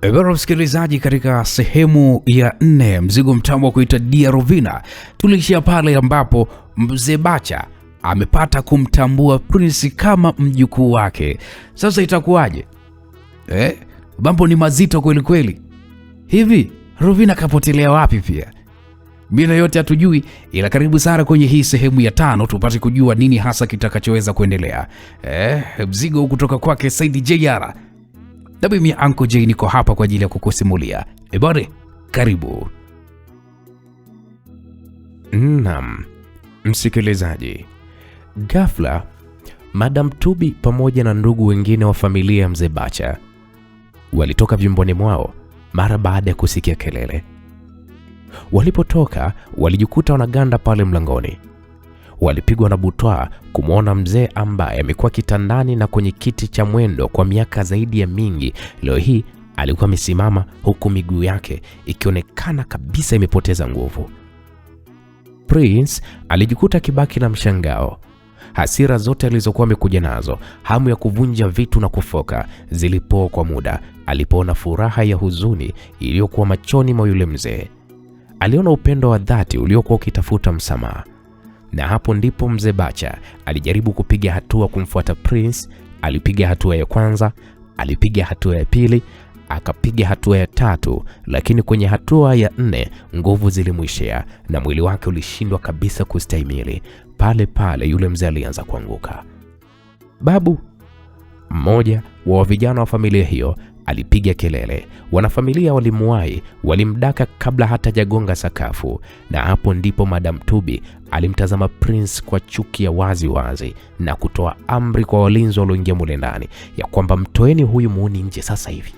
Ebara msikilizaji, katika sehemu ya 4 mzigo mtamu wa kuita Dia Rovina, tulishia pale ambapo Mzee Bacha amepata kumtambua Prince kama mjukuu wake. Sasa itakuwaje? Mambo ni mazito kweli kweli. Hivi Rovina kapotelea wapi pia? Bila yote hatujui, ila karibu sana kwenye hii sehemu ya 5 tupate kujua nini hasa kitakachoweza kuendelea. Mzigo kutoka kwake Said JR. Na mimi Uncle J niko hapa kwa ajili ya kukusimulia. Ebare, karibu. Naam, msikilizaji. Ghafla, Madam Tubi pamoja na ndugu wengine wa familia ya Mzee Bacha walitoka vyumbani mwao mara baada ya kusikia kelele. Walipotoka, walijikuta wanaganda pale mlangoni. Walipigwa na butwaa kumwona mzee ambaye amekuwa kitandani na kwenye kiti cha mwendo kwa miaka zaidi ya mingi. Leo hii alikuwa amesimama huku miguu yake ikionekana kabisa imepoteza nguvu. Prince alijikuta kibaki na mshangao. Hasira zote alizokuwa amekuja nazo, hamu ya kuvunja vitu na kufoka, zilipoa kwa muda alipoona furaha ya huzuni iliyokuwa machoni mwa yule mzee. Aliona upendo wa dhati uliokuwa ukitafuta msamaha. Na hapo ndipo Mzee Bacha alijaribu kupiga hatua kumfuata Prince. Alipiga hatua ya kwanza, alipiga hatua ya pili, akapiga hatua ya 3, lakini kwenye hatua ya 4 nguvu zilimwishia na mwili wake ulishindwa kabisa kustahimili. Pale pale yule mzee alianza kuanguka. Babu, mmoja wa vijana wa familia hiyo, alipiga kelele. Wanafamilia walimuwahi, walimdaka kabla hata hajagonga sakafu. Na hapo ndipo Madam Tubi alimtazama Prince kwa chuki ya wazi wazi na kutoa amri kwa walinzi walioingia mule ndani ya kwamba mtoeni huyu muuni nje sasa hivi.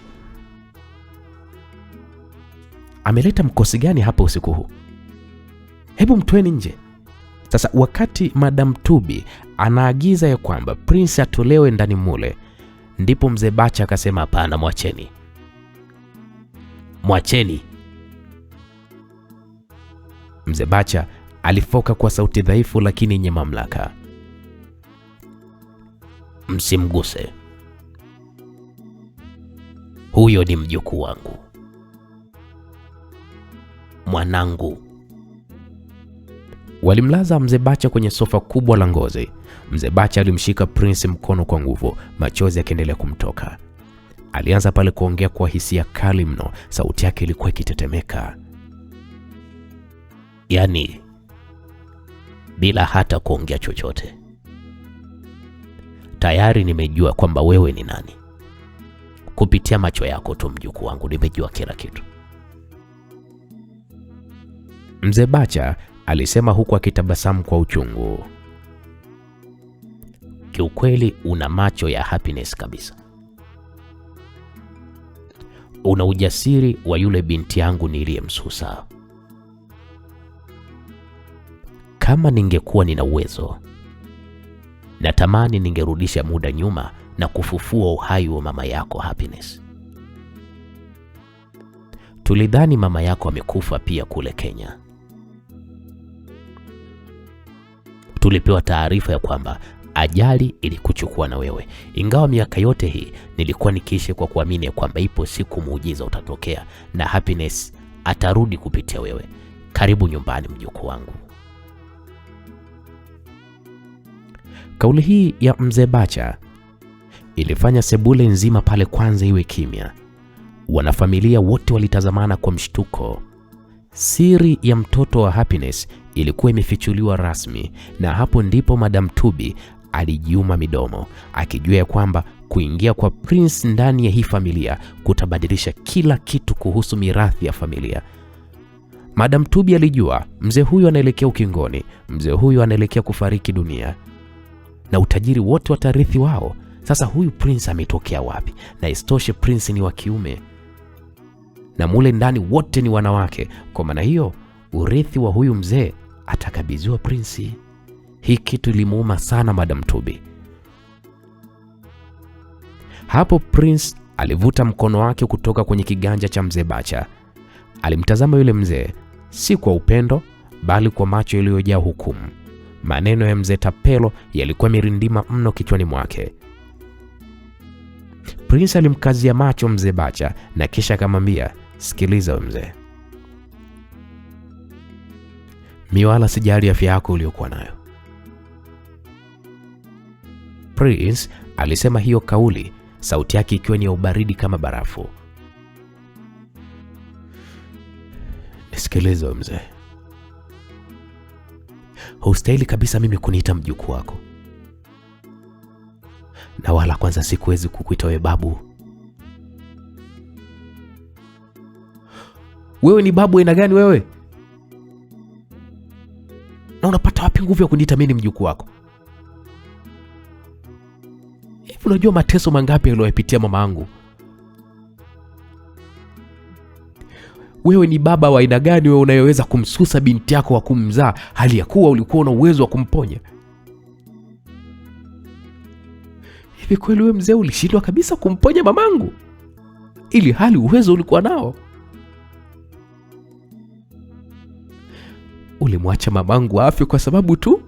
Ameleta mkosi gani hapa usiku huu? Hebu mtoeni nje. Sasa wakati Madam Tubi anaagiza ya kwamba Prince atolewe ndani mule, ndipo Mzee Bacha akasema hapana, mwacheni. Mwacheni. Mzee Bacha alifoka kwa sauti dhaifu lakini yenye mamlaka. Msimguse. Huyo ni mjukuu wangu. Mwanangu. Walimlaza Mzee Bacha kwenye sofa kubwa la ngozi. Mzee Bacha alimshika Prince mkono kwa nguvu, machozi yakiendelea kumtoka. Alianza pale kuongea kwa hisia kali mno, sauti yake ilikuwa ikitetemeka. Yaani, bila hata kuongea chochote, tayari nimejua kwamba wewe ni nani. Kupitia macho yako tu mjukuu wangu, nimejua kila kitu. Mzee Bacha alisema huku akitabasamu kwa uchungu. Kiukweli una macho ya happiness kabisa. Una ujasiri wa yule binti yangu niliyemsusa. Kama ningekuwa nina uwezo, natamani ningerudisha muda nyuma na kufufua uhai wa mama yako Happiness. Tulidhani mama yako amekufa pia kule Kenya. Tulipewa taarifa ya kwamba ajali ilikuchukua na wewe. Ingawa miaka yote hii nilikuwa nikiishi kwa kuamini kwamba ipo siku muujiza utatokea na Happiness atarudi kupitia wewe. Karibu nyumbani mjukuu wangu. Kauli hii ya Mzee Bacha ilifanya sebule nzima pale kwanza iwe kimya. Wanafamilia wote walitazamana kwa mshtuko. Siri ya mtoto wa Happiness ilikuwa imefichuliwa rasmi, na hapo ndipo Madam Tubi alijiuma midomo, akijua kwamba kuingia kwa Prince ndani ya hii familia kutabadilisha kila kitu kuhusu mirathi ya familia. Madam Tubi alijua mzee huyu anaelekea ukingoni, mzee huyu anaelekea kufariki dunia, na utajiri wote watarithi wao. Sasa huyu Prince ametokea wapi? Na istoshe Prince ni wa kiume, na mule ndani wote ni wanawake. Kwa maana hiyo urithi wa huyu mzee atakabidhiwa Prince. Hii kitu ilimuuma sana Madam Tubi. Hapo Prince alivuta mkono wake kutoka kwenye kiganja cha Mzee Bacha. Alimtazama yule mzee, si kwa upendo bali kwa macho yaliyojaa hukumu. Maneno ya Mzee Tapelo yalikuwa mirindima mno kichwani mwake. Prince alimkazia macho mzee Bacha na kisha akamwambia, sikiliza mzee, mimi wala sijali afya yako uliyokuwa nayo. Prince alisema hiyo kauli, sauti yake ikiwa ni ya ubaridi kama barafu. Nisikilize mzee, hustahili kabisa mimi kuniita mjukuu wako, na wala kwanza sikuwezi kukuita wewe babu. Wewe ni babu aina gani wewe? Na unapata wapi nguvu ya kuniita mimi mjukuu wako? Hivi unajua mateso mangapi aliyopitia mama yangu? Wewe ni baba wa aina gani wewe unayeweza kumsusa binti yako wa kumzaa hali ya kuwa ulikuwa na uwezo wa kumponya? Hivi kweli wewe mzee ulishindwa kabisa kumponya mamangu, ili hali uwezo ulikuwa nao? Ulimwacha mamangu afe kwa sababu tu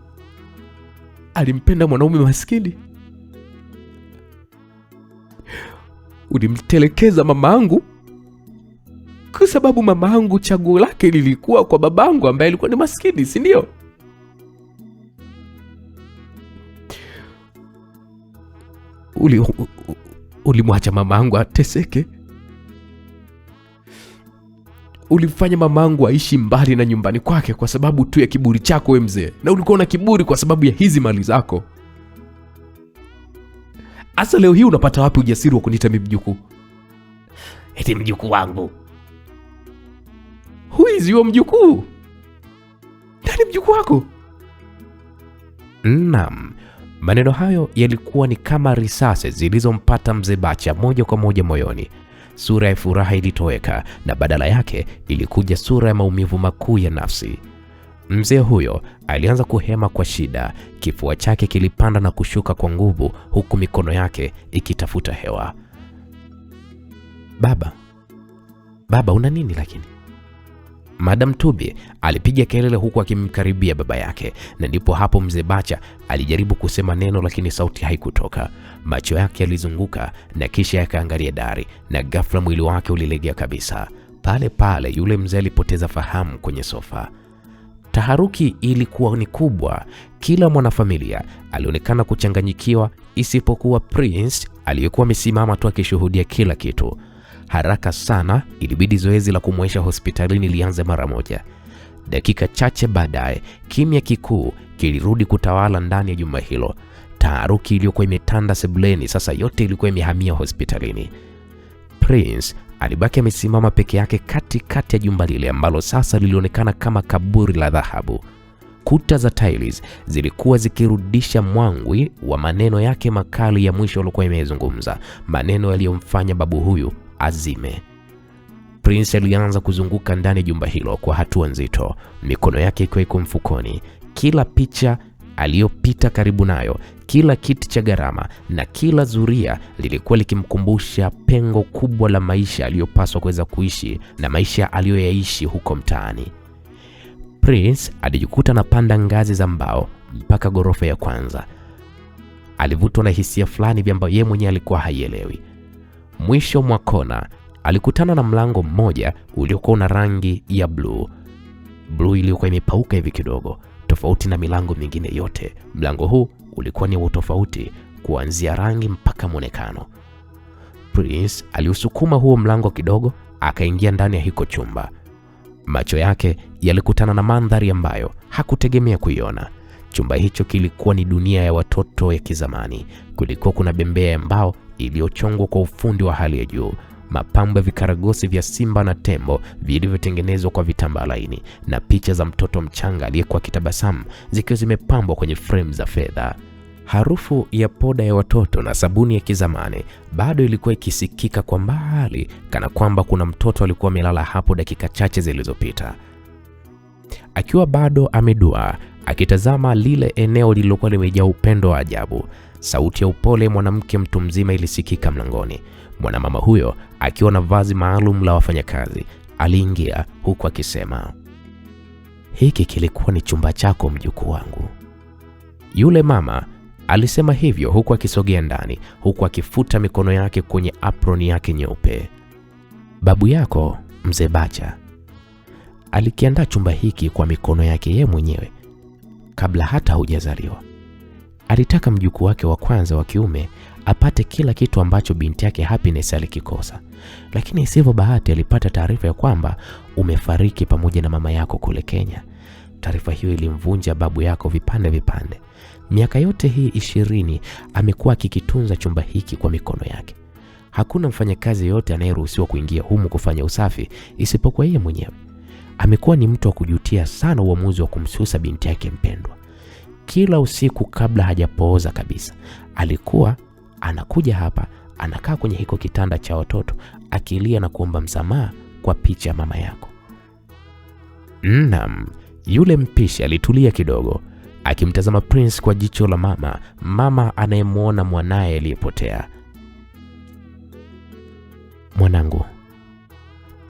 alimpenda mwanaume maskini? Ulimtelekeza mamangu kwa sababu mamangu chaguo lake lilikuwa kwa babangu ambaye alikuwa ni maskini, si ndio? Ulimwacha mamangu ateseke? Ulimfanya mamangu aishi mbali na nyumbani kwake kwa sababu tu ya kiburi chako wewe mzee, na ulikuwa na kiburi kwa sababu ya hizi mali zako. Asa leo hii unapata wapi ujasiri wa kuniita mimi mjukuu? Eti mjukuu wangu? Who is your mjukuu? Nani mjukuu wako? Naam, maneno hayo yalikuwa ni kama risasi zilizompata mzee Bacha moja kwa moja moyoni. Sura ya furaha ilitoweka na badala yake ilikuja sura ya maumivu makuu ya nafsi. Mzee huyo alianza kuhema kwa shida, kifua chake kilipanda na kushuka kwa nguvu huku mikono yake ikitafuta hewa. Baba una nini lakini? Madam Tubi alipiga kelele huku akimkaribia baba yake, na ndipo hapo mzee Bacha alijaribu kusema neno lakini sauti haikutoka. Macho yake yalizunguka na kisha yakaangalia dari, na ghafla mwili wake ulilegea kabisa. Pale pale yule mzee alipoteza fahamu kwenye sofa. Taharuki ilikuwa ni kubwa. Kila mwanafamilia alionekana kuchanganyikiwa isipokuwa Prince aliyekuwa amesimama tu akishuhudia kila kitu. Haraka sana ilibidi zoezi la kumwesha hospitalini lianze mara moja. Dakika chache baadaye, kimya kikuu kilirudi kutawala ndani ya jumba hilo. Taharuki iliyokuwa imetanda sebuleni sasa yote ilikuwa imehamia hospitalini. Prince alibaki amesimama peke yake katikati ya jumba lile ambalo sasa lilionekana kama kaburi la dhahabu. Kuta za tiles zilikuwa zikirudisha mwangwi wa maneno yake makali ya mwisho alikuwa imezungumza, maneno yaliyomfanya babu huyu azime. Prince alianza kuzunguka ndani ya jumba hilo kwa hatua nzito, mikono yake ikiwa iko mfukoni. Kila picha aliyopita karibu nayo, kila kiti cha gharama na kila zuria lilikuwa likimkumbusha pengo kubwa la maisha aliyopaswa kuweza kuishi na maisha aliyoyaishi huko mtaani. Prince alijikuta anapanda ngazi za mbao mpaka ghorofa ya kwanza. Alivutwa na hisia fulani ambayo yeye mwenyewe alikuwa haielewi. Mwisho mwa kona alikutana na mlango mmoja uliokuwa na rangi ya blue iliyokuwa imepauka hivi kidogo, tofauti na milango mingine yote. Mlango huu ulikuwa ni tofauti kuanzia rangi mpaka muonekano. Prince aliusukuma huo mlango kidogo, akaingia ndani ya hiko chumba. Macho yake yalikutana na mandhari ambayo hakutegemea kuiona. Chumba hicho kilikuwa ni dunia ya watoto ya kizamani. Kulikuwa kuna bembea ya mbao iliyochongwa kwa ufundi wa hali ya juu, mapambo ya vikaragosi vya simba na tembo vilivyotengenezwa kwa vitambaa laini, na picha za mtoto mchanga aliyekuwa kitabasamu zikiwa zimepambwa kwenye frame za fedha. Harufu ya poda ya watoto na sabuni ya kizamani bado ilikuwa ikisikika kwa mbali, kana kwamba kuna mtoto alikuwa amelala hapo dakika chache zilizopita. Akiwa bado amedua, akitazama lile eneo lililokuwa limejaa upendo wa ajabu, sauti ya upole mwanamke mtu mzima ilisikika mlangoni. Mwanamama huyo akiwa na vazi maalum la wafanyakazi aliingia huku akisema, "Hiki kilikuwa ni chumba chako mjukuu wangu." Yule mama Alisema hivyo huku akisogea ndani, huku akifuta mikono yake kwenye apron yake nyeupe. Babu yako, Mzee Bacha, alikiandaa chumba hiki kwa mikono yake yeye mwenyewe kabla hata hujazaliwa. Alitaka mjukuu wake wa kwanza wa kiume apate kila kitu ambacho binti yake Happiness alikikosa. Lakini isivyo bahati alipata taarifa ya kwamba umefariki pamoja na mama yako kule Kenya. Taarifa hiyo ilimvunja babu yako vipande vipande. Miaka yote hii 20 amekuwa akikitunza chumba hiki kwa mikono yake. Hakuna mfanyakazi yote anayeruhusiwa kuingia humu kufanya usafi isipokuwa yeye mwenyewe. Amekuwa ni mtu wa kujutia sana uamuzi wa kumsusa binti yake mpendwa. Kila usiku kabla hajapooza kabisa, alikuwa anakuja hapa, anakaa kwenye hiko kitanda cha watoto, akilia na kuomba msamaha kwa picha ya mama yako. Naam, yule mpishi alitulia kidogo, akimtazama Prince kwa jicho la mama anayemwona mwanaye aliyepotea. Mwanangu,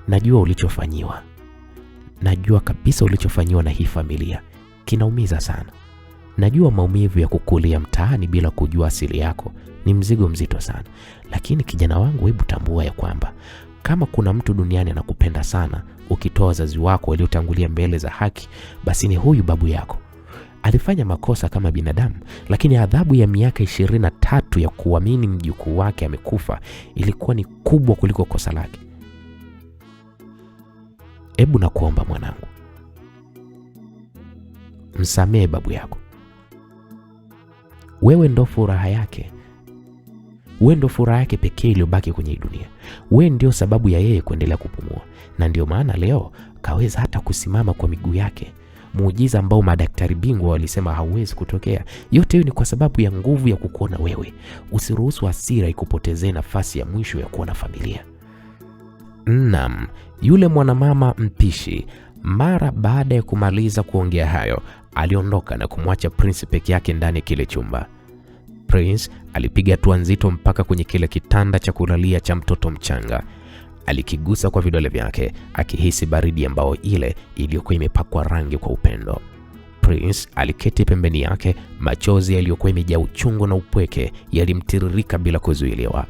najua ulichofanyiwa. Najua kabisa ulichofanyiwa na hii familia. Kinaumiza sana. Najua maumivu ya kukulia mtaani bila kujua asili yako ni mzigo mzito sana. Lakini kijana wangu, hebu tambua ya kwamba kama kuna mtu duniani anakupenda sana, ukitoa wazazi wako waliotangulia mbele za haki, basi ni huyu babu yako. Alifanya makosa kama binadamu, lakini adhabu ya miaka 23 ya kuamini mjukuu wake amekufa ilikuwa ni kubwa kuliko kosa lake. Hebu nakuomba mwanangu, msamehe babu yako. Wewe ndo furaha yake. Wewe ndo furaha yake pekee iliyobaki kwenye dunia. Wewe ndio sababu ya yeye kuendelea kupumua. Na ndio maana leo kaweza hata kusimama kwa miguu yake. Muujiza ambao madaktari bingwa walisema hauwezi kutokea. Yote hiyo ni kwa sababu ya nguvu ya kukuona wewe. Usiruhusu hasira ikupotezee nafasi ya mwisho ya kuona familia. Naam, yule mwanamama mpishi mara baada ya kumaliza kuongea hayo, aliondoka na kumwacha Prince peke yake ndani ya kile chumba. Prince alipiga hatua nzito mpaka kwenye kile kitanda cha kulalia cha mtoto mchanga. Alikigusa kwa vidole vyake, akihisi baridi ambao ile iliyokuwa imepakwa rangi kwa upendo. Prince aliketi pembeni yake, machozi yaliyokuwa yamejaa uchungu na upweke yalimtiririka bila kuzuiliwa.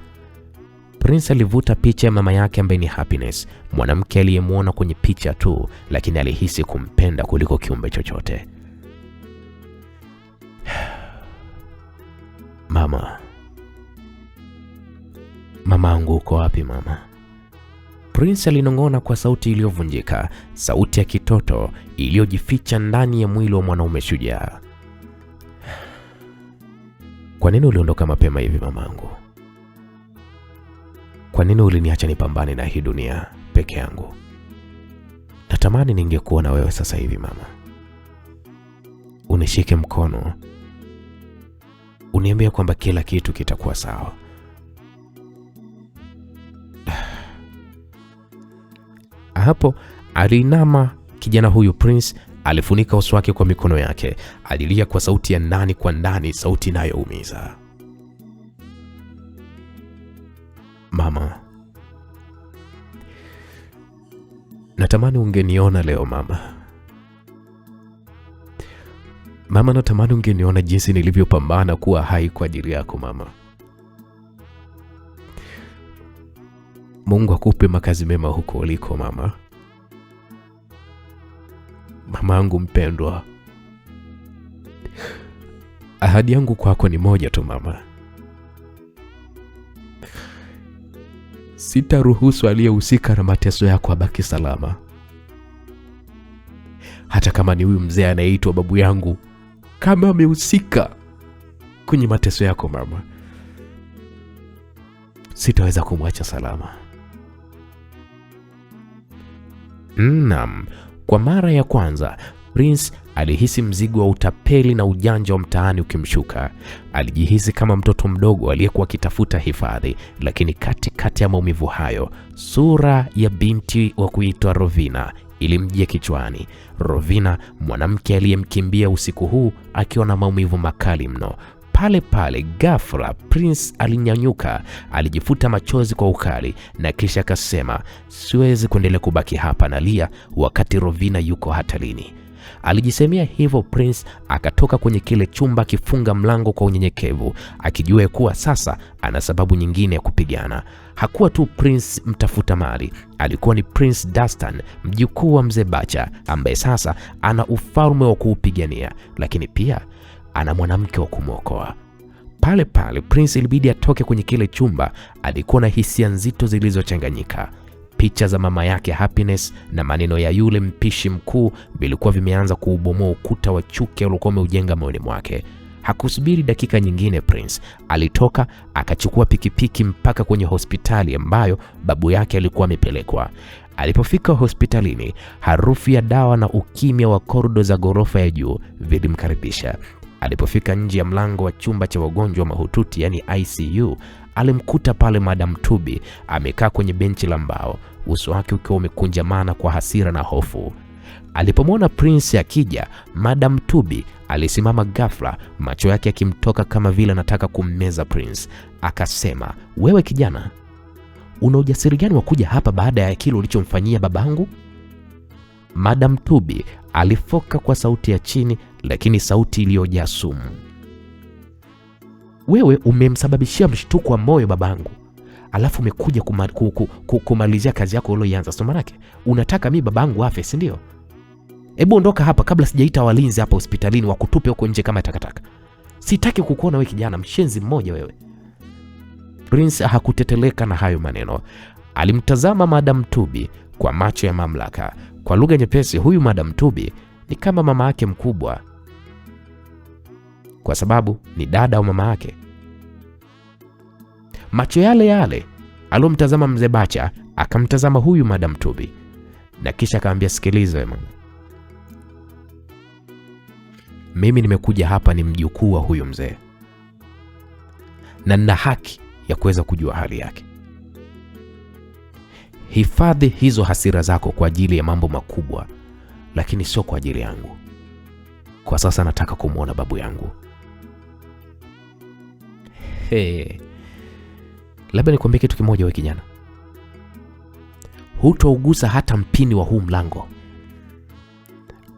Prince alivuta picha ya mama yake ambaye ni Happiness, mwanamke aliyemwona kwenye picha tu, lakini alihisi kumpenda kuliko kiumbe chochote. Mamangu uko wapi mama? Prince alinong'ona kwa sauti iliyovunjika, sauti ya kitoto iliyojificha ndani ya mwili wa mwanaume shujaa. Kwa nini uliondoka mapema hivi mamangu? Kwa nini uliniacha nipambane na hii dunia peke yangu? Natamani ningekuwa na wewe sasa hivi mama. Unishike mkono, uniambie kwamba kila kitu kitakuwa sawa. Hapo alinama kijana huyu. Prince alifunika uso wake kwa mikono yake, alilia kwa sauti ya ndani kwa ndani, sauti inayoumiza. Mama, natamani ungeniona leo mama. Mama, natamani ungeniona jinsi nilivyopambana kuwa hai kwa ajili yako mama. Mungu akupe makazi mema huko uliko mama. Mamangu mpendwa, ahadi yangu kwako ni moja tu mama. Sitaruhusu aliyehusika na mateso yako abaki salama. Hata kama ni huyu mzee anayeitwa babu yangu, kama amehusika kwenye mateso yako mama, sitaweza kumwacha salama. Naam, kwa mara ya kwanza Prince alihisi mzigo wa utapeli na ujanja wa mtaani ukimshuka. Alijihisi kama mtoto mdogo aliyekuwa akitafuta hifadhi, lakini katikati ya maumivu hayo, sura ya binti wa kuitwa Rovina ilimjia kichwani. Rovina, mwanamke aliyemkimbia usiku huu akiwa na maumivu makali mno. Pale pale ghafla Prince alinyanyuka, alijifuta machozi kwa ukali na kisha akasema, siwezi kuendelea kubaki hapa nalia wakati Rovina yuko hatarini. Alijisemea hivyo. Prince akatoka kwenye kile chumba akifunga mlango kwa unyenyekevu, akijua kuwa sasa ana sababu nyingine ya kupigana. Hakuwa tu Prince mtafuta mali, alikuwa ni Prince Dastan, mjukuu wa mzee Bacha, ambaye sasa ana ufalme wa kuupigania, lakini pia ana mwanamke wa kumwokoa. Pale pale Prince ilibidi atoke kwenye kile chumba. Alikuwa na hisia nzito zilizochanganyika. Picha za mama yake Happiness na maneno ya yule mpishi mkuu vilikuwa vimeanza kuubomoa ukuta wa chuki uliokuwa umeujenga moyoni mwake. Hakusubiri dakika nyingine, Prince alitoka akachukua pikipiki mpaka kwenye hospitali ambayo babu yake alikuwa amepelekwa. Alipofika hospitalini, harufu ya dawa na ukimya wa korido za ghorofa ya juu vilimkaribisha. Alipofika nje ya mlango wa chumba cha wagonjwa mahututi, yani ICU, alimkuta pale Madam Tubi amekaa kwenye benchi la mbao, uso wake ukiwa umekunjamana kwa hasira na hofu. Alipomwona Prince akija, Madam Tubi alisimama ghafla, macho yake yakimtoka kama vile anataka kummeza Prince. Akasema, "Wewe kijana, una ujasiri gani wa kuja hapa baada ya kile ulichomfanyia babangu?" Madam Tubi alifoka kwa sauti ya chini, lakini sauti iliyojaa sumu. "Wewe umemsababishia mshtuko wa moyo babangu, alafu umekuja kumalizia kazi yako uliyoanza. Soma lake, unataka mimi babangu afe, si ndio? Hebu ondoka hapa kabla sijaita walinzi hapa hospitalini wakutupe huko nje kama takataka. Sitaki kukuona wewe kijana mshenzi mmoja wewe." Prince hakuteteleka na hayo maneno. Alimtazama Madam Tubi kwa macho ya mamlaka. Kwa lugha nyepesi, huyu Madam Tubi ni kama mama yake mkubwa, kwa sababu ni dada wa mama yake. Macho yale yale alomtazama mzee Bacha akamtazama huyu Madam Tubi, na kisha akamwambia, "Sikiliza mama, mimi nimekuja hapa ni mjukuu wa huyu mzee, na nina haki ya kuweza kujua hali yake. Hifadhi hizo hasira zako kwa ajili ya mambo makubwa, lakini sio kwa ajili yangu. Kwa sasa nataka kumwona babu yangu." Labda nikwambie kitu kimoja, wewe kijana, hutougusa hata mpini wa huu mlango.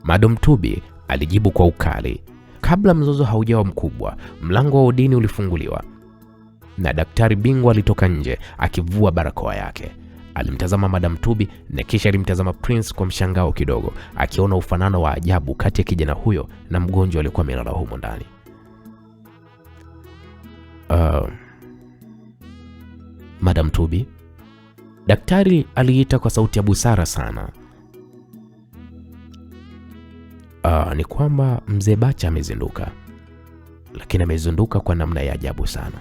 Madam Tubi alijibu kwa ukali. Kabla mzozo haujawa mkubwa, mlango wa udini ulifunguliwa na daktari bingwa alitoka nje akivua barakoa yake. Alimtazama Madam Tubi na kisha alimtazama Prince kwa mshangao kidogo, akiona ufanano wa ajabu kati ya kijana huyo na mgonjwa aliyekuwa amelala humo ndani. Madam Tubi, daktari aliita kwa sauti ya busara sana. Ni kwamba mzee Bacha amezinduka, lakini amezinduka kwa namna ya ajabu sana.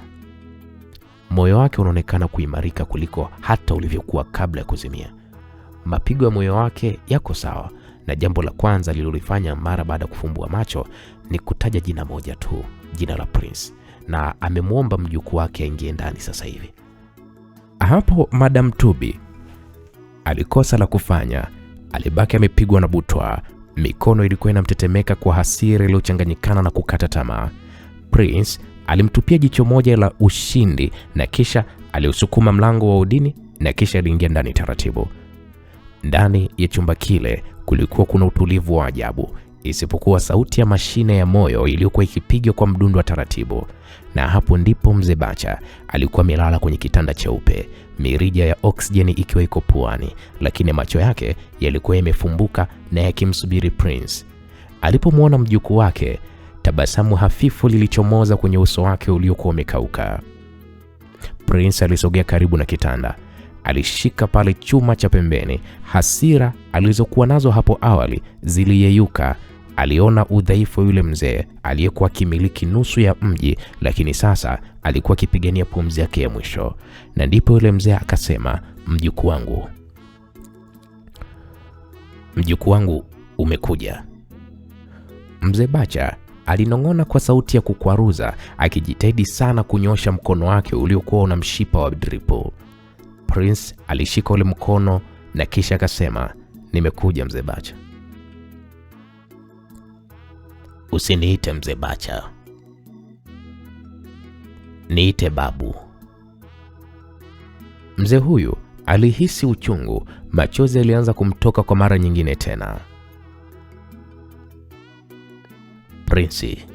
Moyo wake unaonekana kuimarika kuliko hata ulivyokuwa kabla ya kuzimia. Mapigo ya moyo wake yako sawa, na jambo la kwanza lililofanya mara baada ya kufumbua macho ni kutaja jina moja tu, jina la Prince, na amemwomba mjukuu wake aingie ndani sasa hivi. Hapo Madam Tubi alikosa la kufanya, alibaki amepigwa na butwa. Mikono ilikuwa inamtetemeka kwa hasira iliyochanganyikana na kukata tamaa. Prince alimtupia jicho moja la ushindi na kisha aliusukuma mlango wa udini na kisha aliingia ndani taratibu. Ndani ya chumba kile kulikuwa kuna utulivu wa ajabu, isipokuwa sauti ya mashine ya moyo iliyokuwa ikipiga kwa mdundo wa taratibu. Na hapo ndipo mzee Bacha alikuwa amelala kwenye kitanda cheupe, mirija ya oksijeni ikiwa iko puani, lakini macho yake yalikuwa yamefumbuka na yakimsubiri Prince. Alipomwona mjukuu wake, tabasamu hafifu lilichomoza kwenye uso wake uliokuwa umekauka. Prince alisogea karibu na kitanda. Alishika pale chuma cha pembeni. Hasira alizokuwa nazo hapo awali ziliyeyuka. Aliona udhaifu wa yule mzee aliyekuwa kimiliki nusu ya mji, lakini sasa alikuwa akipigania pumzi yake ya mwisho. Na ndipo yule mzee akasema, "Mjukuu wangu umekuja." Mzee Bacha alinong'ona kwa sauti ya kukwaruza, akijitahidi sana kunyosha mkono wake uliokuwa una mshipa wa dripo. Prince alishika ule mkono na kisha akasema, "Nimekuja mzee Bacha." "Usiniite mzee Bacha, niite babu." Mzee huyu alihisi uchungu, machozi yalianza kumtoka kwa mara nyingine tena. Prince,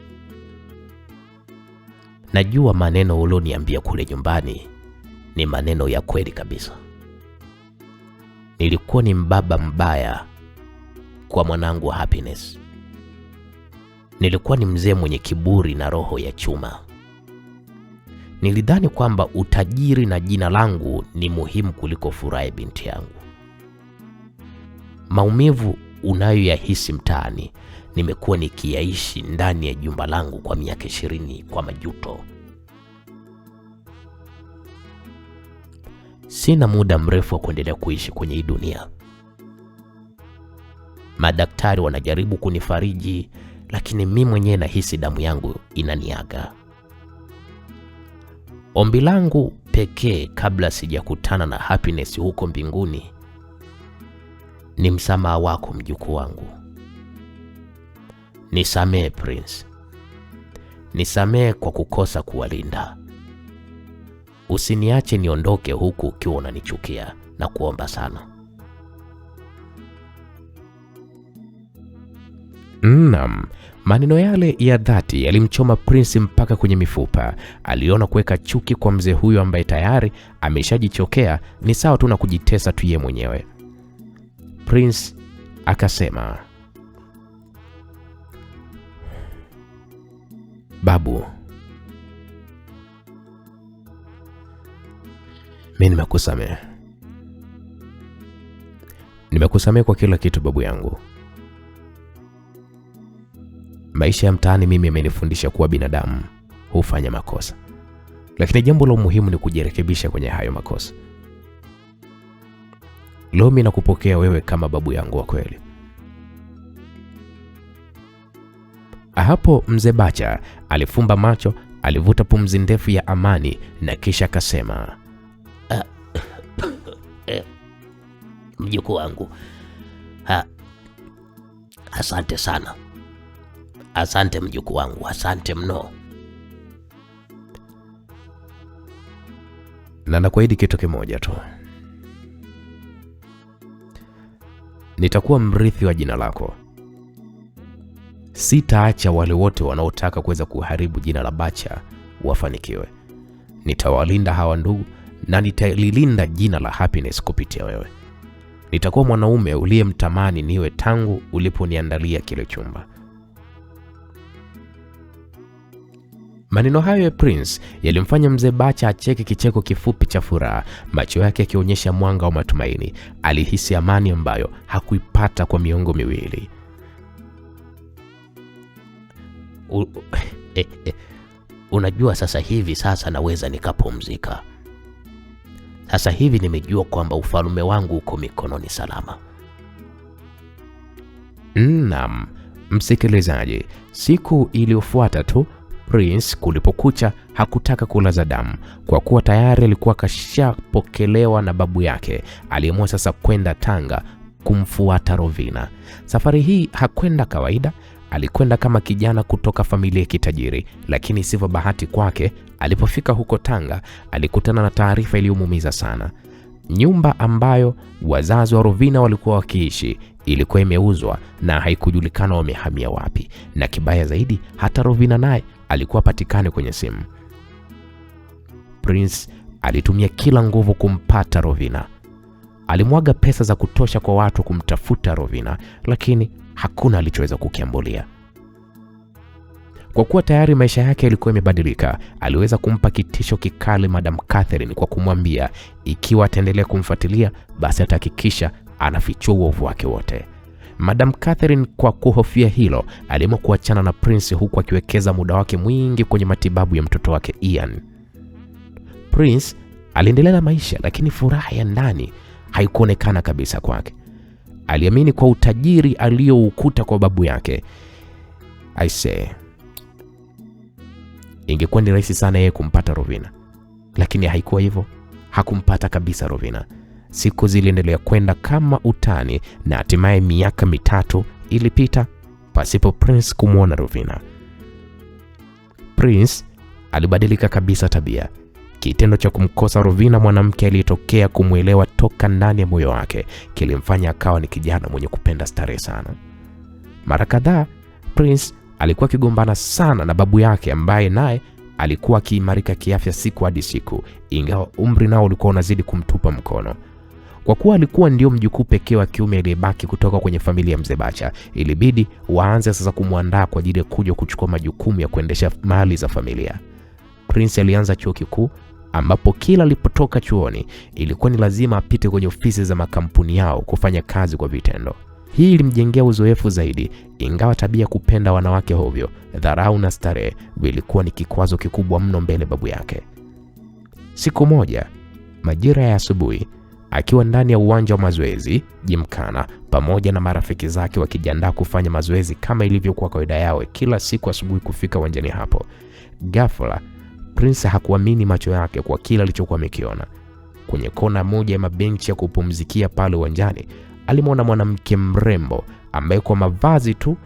najua maneno ulioniambia kule nyumbani ni maneno ya kweli kabisa. Nilikuwa ni mbaba mbaya kwa mwanangu Happiness. Nilikuwa ni mzee mwenye kiburi na roho ya chuma. Nilidhani kwamba utajiri na jina langu ni muhimu kuliko furaha ya binti yangu. Maumivu unayoyahisi mtaani nimekuwa nikiyaishi ndani ya jumba langu kwa miaka 20 kwa majuto. Sina muda mrefu wa kuendelea kuishi kwenye hii dunia. Madaktari wanajaribu kunifariji, lakini mimi mwenyewe nahisi damu yangu inaniaga. Ombi langu pekee kabla sijakutana na Happiness huko mbinguni ni msamaha wako mjukuu wangu. Nisamehe Prince. Nisamehe kwa kukosa kuwalinda. Usiniache niondoke huku ukiwa unanichukia, na kuomba sana. Maneno yale ya dhati yalimchoma Prince mpaka kwenye mifupa. Aliona kuweka chuki kwa mzee huyo ambaye tayari ameshajichokea ni sawa tu na kujitesa tu yeye mwenyewe. Prince akasema, babu, mimi nimekusamehe. Nimekusamehe kwa kila kitu babu yangu. Maisha ya mtaani mimi yamenifundisha kuwa binadamu hufanya makosa, lakini jambo la muhimu ni kujirekebisha kwenye hayo makosa. Leo mimi nakupokea wewe kama babu yangu wa kweli. Hapo mzee Bacha alifumba macho, alivuta pumzi ndefu ya amani na kisha akasema, mjukuu wangu, asante sana. Asante mjukuu wangu, asante mno. Na nakuahidi kitu kimoja tu. Nitakuwa mrithi wa jina lako. Sitaacha wale wote wanaotaka kuweza kuharibu jina la Bacha wafanikiwe. Nitawalinda hawa ndugu na nitalilinda jina la Happiness kupitia wewe. Nitakuwa mwanaume uliyemtamani niwe tangu uliponiandalia kile chumba. Maneno hayo ya Prince yalimfanya mzee Bacha acheke kicheko kifupi cha furaha, macho yake yakionyesha mwanga wa matumaini. Alihisi amani ambayo hakuipata kwa miongo miwili. Unajua, sasa hivi naweza nikapumzika. Sasa hivi nimejua kwamba ufalme wangu uko mikononi salama. Naam, msikilizaji, siku iliyofuata tu Prince kulipokucha hakutaka kulaza damu, kwa kuwa tayari alikuwa kashapokelewa na babu yake. Aliamua sasa kwenda Tanga kumfuata Rovina. Safari hii hakwenda kawaida, alikwenda kama kijana kutoka familia ya kitajiri, lakini sivyo bahati kwake. Alipofika huko Tanga, alikutana na taarifa iliyomuumiza sana. Nyumba ambayo wazazi wa Rovina walikuwa wakiishi ilikuwa imeuzwa na haikujulikana wamehamia wapi, na kibaya zaidi hata Rovina naye alikuwa patikane kwenye simu. Prince alitumia kila nguvu kumpata Rovina. Alimwaga pesa za kutosha kwa watu kumtafuta Rovina, lakini hakuna alichoweza kukiambulia. Kwa kuwa tayari maisha yake yalikuwa yamebadilika, aliweza kumpa kitisho kikali Madam Catherine kwa kumwambia ikiwa ataendelea kumfuatilia basi atahakikisha anafichua uovu wake wote. Madam Catherine kwa kuhofia hilo aliamua kuachana na Prince, huku akiwekeza muda wake mwingi kwenye matibabu ya mtoto wake Ian. Prince aliendelea na maisha, lakini furaha ya ndani haikuonekana kabisa kwake. Aliamini kwa utajiri aliyoukuta kwa babu yake. Ingekuwa ni rahisi sana yeye kumpata Rovina, lakini haikuwa hivyo. Hakumpata kabisa Rovina. Siku ziliendelea kwenda kama utani, na hatimaye miaka 3 ilipita pasipo Prince kumwona Rovina. Prince alibadilika kabisa tabia. Kitendo cha kumkosa Rovina, mwanamke aliyetokea kumuelewa toka ndani ya moyo wake, kilimfanya akawa ni kijana mwenye kupenda starehe sana. Mara kadhaa Prince alikuwa akigombana sana na babu yake ambaye naye alikuwa akiimarika kiafya siku hadi siku, ingawa umri nao ulikuwa unazidi kumtupa mkono. Kwa kuwa alikuwa ndio mjukuu pekee wa kiume aliyebaki kutoka kwenye familia ya Mzee Bacha, ilibidi waanze sasa kumwandaa kwa ajili ya kuja kuchukua majukumu ya kuendesha mali za familia. Prince alianza chuo kikuu, ambapo kila alipotoka chuoni ilikuwa ni lazima apite kwenye ofisi za makampuni yao kufanya kazi kwa vitendo. Hii ilimjengea uzoefu zaidi, ingawa tabia kupenda wanawake hovyo, dharau na starehe vilikuwa ni kikwazo kikubwa mno mbele babu yake. Siku moja, majira ya asubuhi, akiwa ndani ya uwanja wa mazoezi Gymkhana pamoja na marafiki zake wakijiandaa kufanya mazoezi kama ilivyokuwa kawaida yao kila siku asubuhi kufika uwanjani hapo, ghafla Prince hakuamini macho yake kwa kila alichokuwa amekiona. Kwenye kona moja ya mabenchi ya kupumzikia pale uwanjani, alimwona mwanamke mrembo ambaye kwa mavazi tu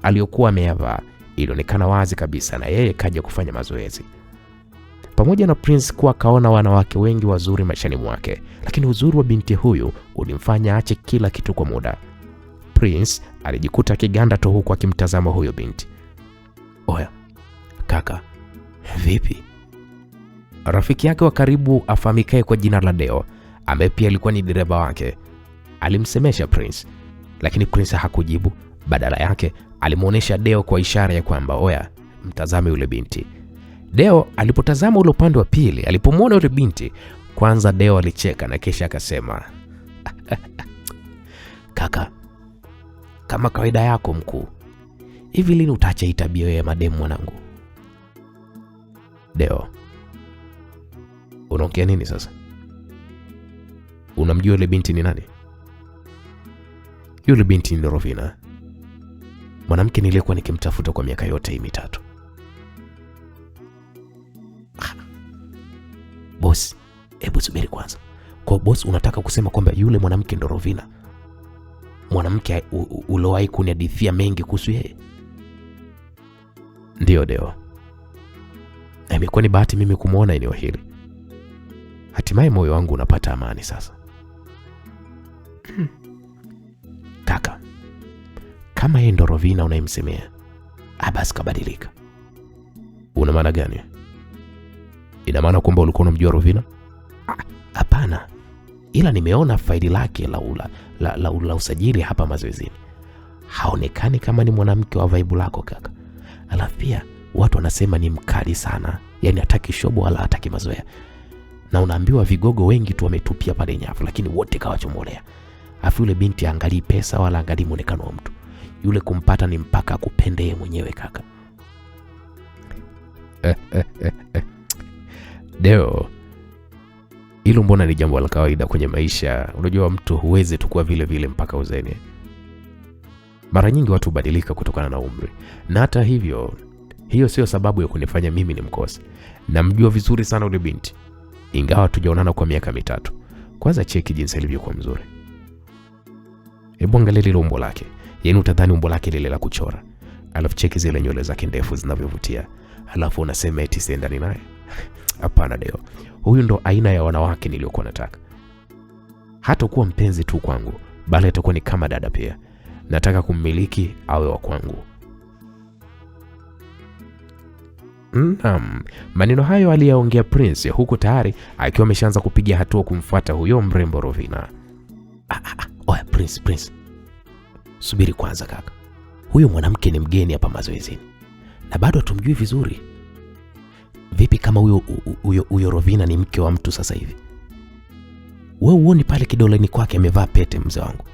aliyokuwa ameyavaa ilionekana wazi kabisa na yeye kaja kufanya mazoezi. Pamoja na Prince kuwa kaona wanawake wengi wazuri maishani mwake, lakini uzuri wa binti huyu ulimfanya aache kila kitu kwa muda. Prince alijikuta akiganda tu huku akimtazama huyo binti. "Oya, kaka, vipi?" Rafiki yake wa karibu afahamikaye kwa jina la Deo, ambaye pia alikuwa ni dereva wake, alimsemesha Prince, lakini Prince hakujibu. Badala yake alimuonesha Deo kwa ishara ya kwamba, "Oya, mtazame yule binti." Deo alipotazama ule upande wa pili, alipomwona yule binti, kwanza Deo alicheka na kisha akasema, "Kaka, kama kawaida yako mkuu, hivi lini utaacha hii tabia ya mademu mwanangu?" "Deo, unaongea nini sasa? Unamjua yule binti ni nani?" "Yule binti ni Rovina, mwanamke niliyekuwa nikimtafuta kwa miaka yote hii mitatu." "Boss, hebu subiri kwanza. Kwa boss unataka kusema kwamba yule mwanamke ndo Rovina? Mwanamke ulowahi kunihadithia mengi kuhusu yeye?" "Ndio Deo. Imekuwa ni bahati mimi kumuona eneo hili. Hatimaye moyo wangu unapata amani sasa." "Kaka, kama yeye ndo Rovina unayemsemea, basi kabadilika." "Una maana gani?" "Ina maana kwamba ulikuwa unamjua Rovina?" "Hapana, ila nimeona faili lake la usajili hapa mazoezini. Haonekani kama ni mwanamke wa vibe lako kaka. Alafu pia watu wanasema ni mkali sana, yani hataki shobo wala hataki mazoea. Na unaambiwa vigogo wengi tu wametupia pale nyafu, lakini wote kawachomolea. Afu yule binti angalii pesa wala angalii muonekano wa mtu. Yule kumpata ni mpaka akupende yeye mwenyewe kaka." "Deo, hilo mbona ni jambo la kawaida kwenye maisha. Unajua mtu huwezi tu kuwa vile vile mpaka uzeni. Mara nyingi watu hubadilika kutokana na umri. Na hata hivyo, hiyo sio sababu ya kunifanya mimi nimkose. Namjua vizuri sana yule binti, ingawa tujaonana kwa miaka mitatu. Kwanza cheki jinsi alivyokuwa mzuri. Hebu angalia lile umbo lake. Yaani utadhani umbo lake lile la kuchora. Alafu cheki zile nywele zake ndefu zinavyovutia. Alafu unasema eti siendani naye. Hapana Deo. Huyu ndo aina ya wanawake niliyokuwa nataka. Hata kuwa mpenzi tu kwangu, bali atakuwa ni kama dada pia. Nataka kummiliki awe wa kwangu." Maneno hayo aliyaongea Prince huku tayari akiwa ameshaanza kupiga hatua kumfuata huyo mrembo Rovina. "Oya Prince. Subiri kwanza kaka. Huyo mwanamke ni mgeni hapa mazoezini. Na bado hatumjui vizuri. Vipi kama huyo Rovina ni mke wa mtu sasa hivi? Wewe uone pale kidoleni kwake amevaa pete mzee wangu.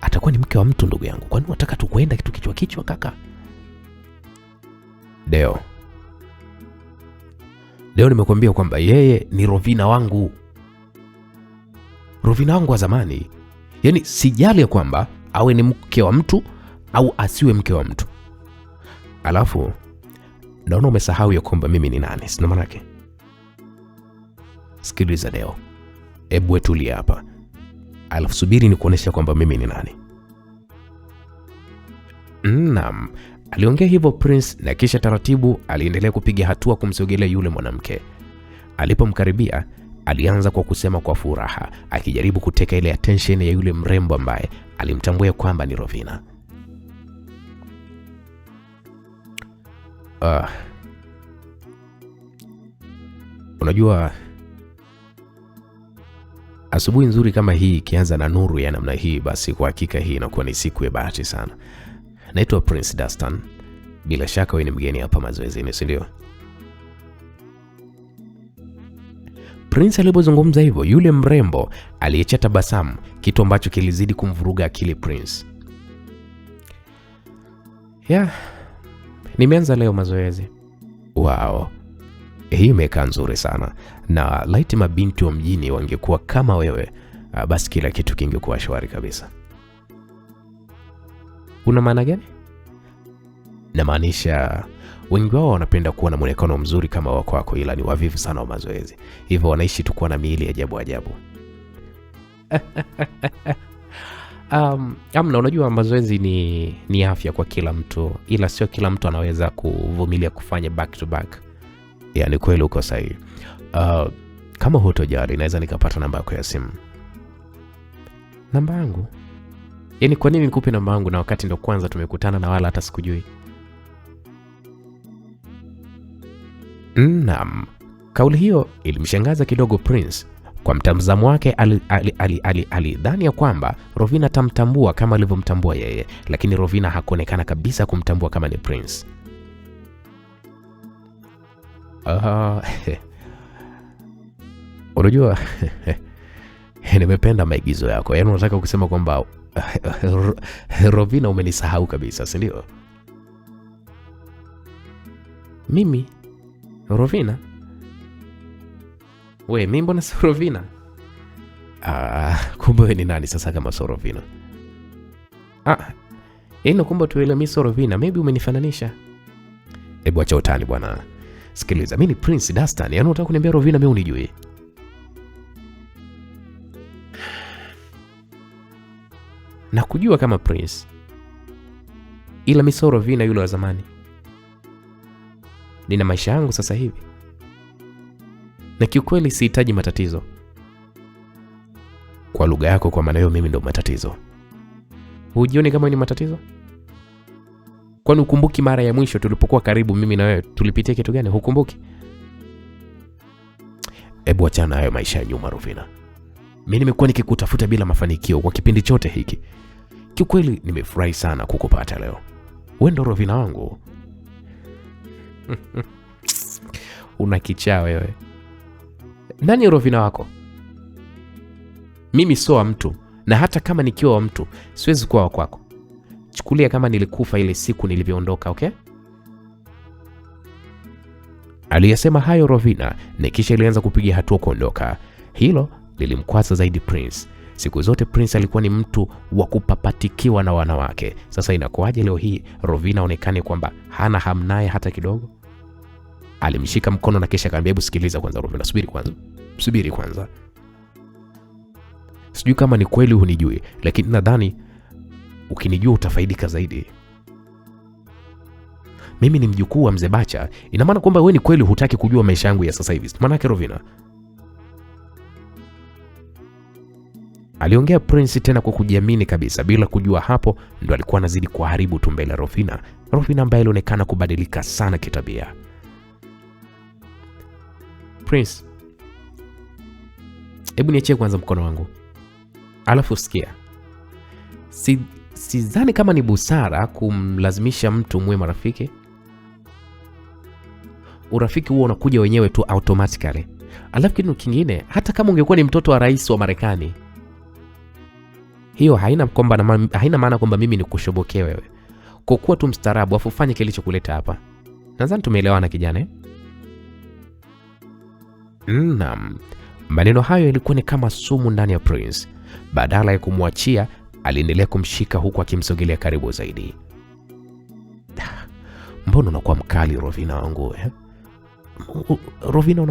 Atakuwa ni mke wa mtu ndugu yangu. Kwani unataka tu kwenda kitu kichwa kaka?" Deo, nimekuambia kwamba yeye ni Rovina wangu. Rovina wangu wa zamani. Yaani sijali ya kwamba awe ni mke wa mtu au asiwe mke wa mtu. Alafu naona umesahau ya kwamba mimi ni nani, sina maana yake. Sikiliza Deo. Hebu tulia hapa. Alafu subiri nikuonesha kwamba mimi ni nani. Naam. Aliongea hivyo Prince na kisha taratibu aliendelea kupiga hatua kumsogelea yule mwanamke. Alipomkaribia, alianza kwa kusema kwa furaha, akijaribu kuteka ile attention ya yule mrembo ambaye alimtambua kwamba ni Rovina. Unajua, asubuhi nzuri kama hii ikianza na nuru ya namna hii, basi kwa hakika hii inakuwa ni siku ya bahati sana. Naitwa Prince Dastan. Bila shaka wewe ni mgeni hapa mazoezini, si ndio? Prince alipozungumza hivyo, yule mrembo aliacha tabasamu, kitu ambacho kilizidi kumvuruga akili Prince. Nimeanza leo mazoezi. Wow, hii imekaa nzuri sana, na laiti mabinti wa mjini wangekuwa kama wewe, basi kila kitu kingekuwa shwari kabisa. Una maana gani? Namaanisha wengi wao wanapenda kuwa na muonekano mzuri kama wako wako, ila ni wavivu sana wa mazoezi, hivyo wanaishi tu kuwa na miili ajabu ajabu. Amna, unajua mazoezi ni afya kwa kila mtu, ila sio kila mtu anaweza kuvumilia kufanya back to back. Yani kweli uko sahihi. Kama hutojali, naweza nikapata namba yako ya simu. Namba yangu? Yani kwa nini nikupe namba yangu na wakati ndo kwanza tumekutana na wala hata sikujui? Naam. Kauli hiyo ilimshangaza kidogo Prince. Kwa mtazamo wake alidhani ya kwamba Rovina tamtambua kama alivyomtambua yeye, lakini Rovina hakuonekana kabisa kumtambua kama ni Prince. Unajua, nimependa maigizo yako. Yaani unataka kusema kwamba Rovina umenisahau kabisa, si ndio? Mimi Rovina? Mimi mbona si Rovina? Kumbe wewe ni nani sasa kama si Rovina? Yaani kumbe tu ile mimi si Rovina, maybe umenifananisha. Hebu acha utani bwana. Sikiliza, mimi ni Prince Dastan. Yaani unataka kuniambia Rovina mimi unijui? Na kujua kama Prince, ila mimi si Rovina yule wa zamani. Nina maisha yangu sasa hivi, na kiukweli sihitaji matatizo. Kwa lugha yako, kwa maana hiyo mimi ndo matatizo. Hujioni kama ni matatizo? Kwani ukumbuki mara ya mwisho tulipokuwa karibu mimi na wewe tulipitia kitu gani? Hukumbuki? Hebu achana hayo maisha ya nyuma Rovina. Mimi nimekuwa nikikutafuta bila mafanikio kwa kipindi chote hiki. Kiukweli nimefurahi sana kukupata leo. Wewe ndo Rovina wangu. Una kichaa wewe. Nani Rovina wako? Mimi sio wa mtu, na hata kama nikiwa wa mtu siwezi kuwa wako wako. Chukulia kama nilikufa ile siku nilivyoondoka, okay? Aliyasema hayo Rovina, na kisha ilianza kupiga hatua kuondoka. Hilo lilimkwaza zaidi Prince. Siku zote Prince alikuwa ni mtu wa kupapatikiwa na wanawake. Sasa inakuaje leo hii Rovina onekane kwamba hana hamu naye hata kidogo? Alimshika mkono na kisha akamwambia, hebu sikiliza kwanza Rovina, subiri kwanza. Sijui kama ni kweli hunijui, lakini nadhani ukinijua utafaidika zaidi. Mimi ni mjukuu wa Mzee Bacha. Ina maana kwamba wewe ni kweli hutaki kujua maisha yangu ya sasa hivi? Maana yake Rovina. Aliongea Prince tena kwa kujiamini kabisa, bila kujua hapo ndo alikuwa anazidi kuharibu tu mbele Rovina. Rovina ambaye alionekana kubadilika sana kitabia. Prince, hebu niachie kwanza mkono wangu. Alafu sikia. Sidhani kama ni busara kumlazimisha mtu muwe marafiki. Urafiki huo unakuja wenyewe tu automatically. Alafu kitu kingine, hata kama ungekuwa ni mtoto wa rais wa Marekani, hiyo haina maana kwamba mimi ni kushobokea wewe. Kwa kuwa tu mstaarabu afu fanye kilichokuleta hapa. Nadhani tumeelewana kijana. Naam. Maneno hayo yalikuwa ni kama sumu ndani ya Prince. Badala ya kumwachia, aliendelea kumshika huku akimsogelea karibu zaidi. Mbona unakuwa mkali Rovina wangu? Rovina,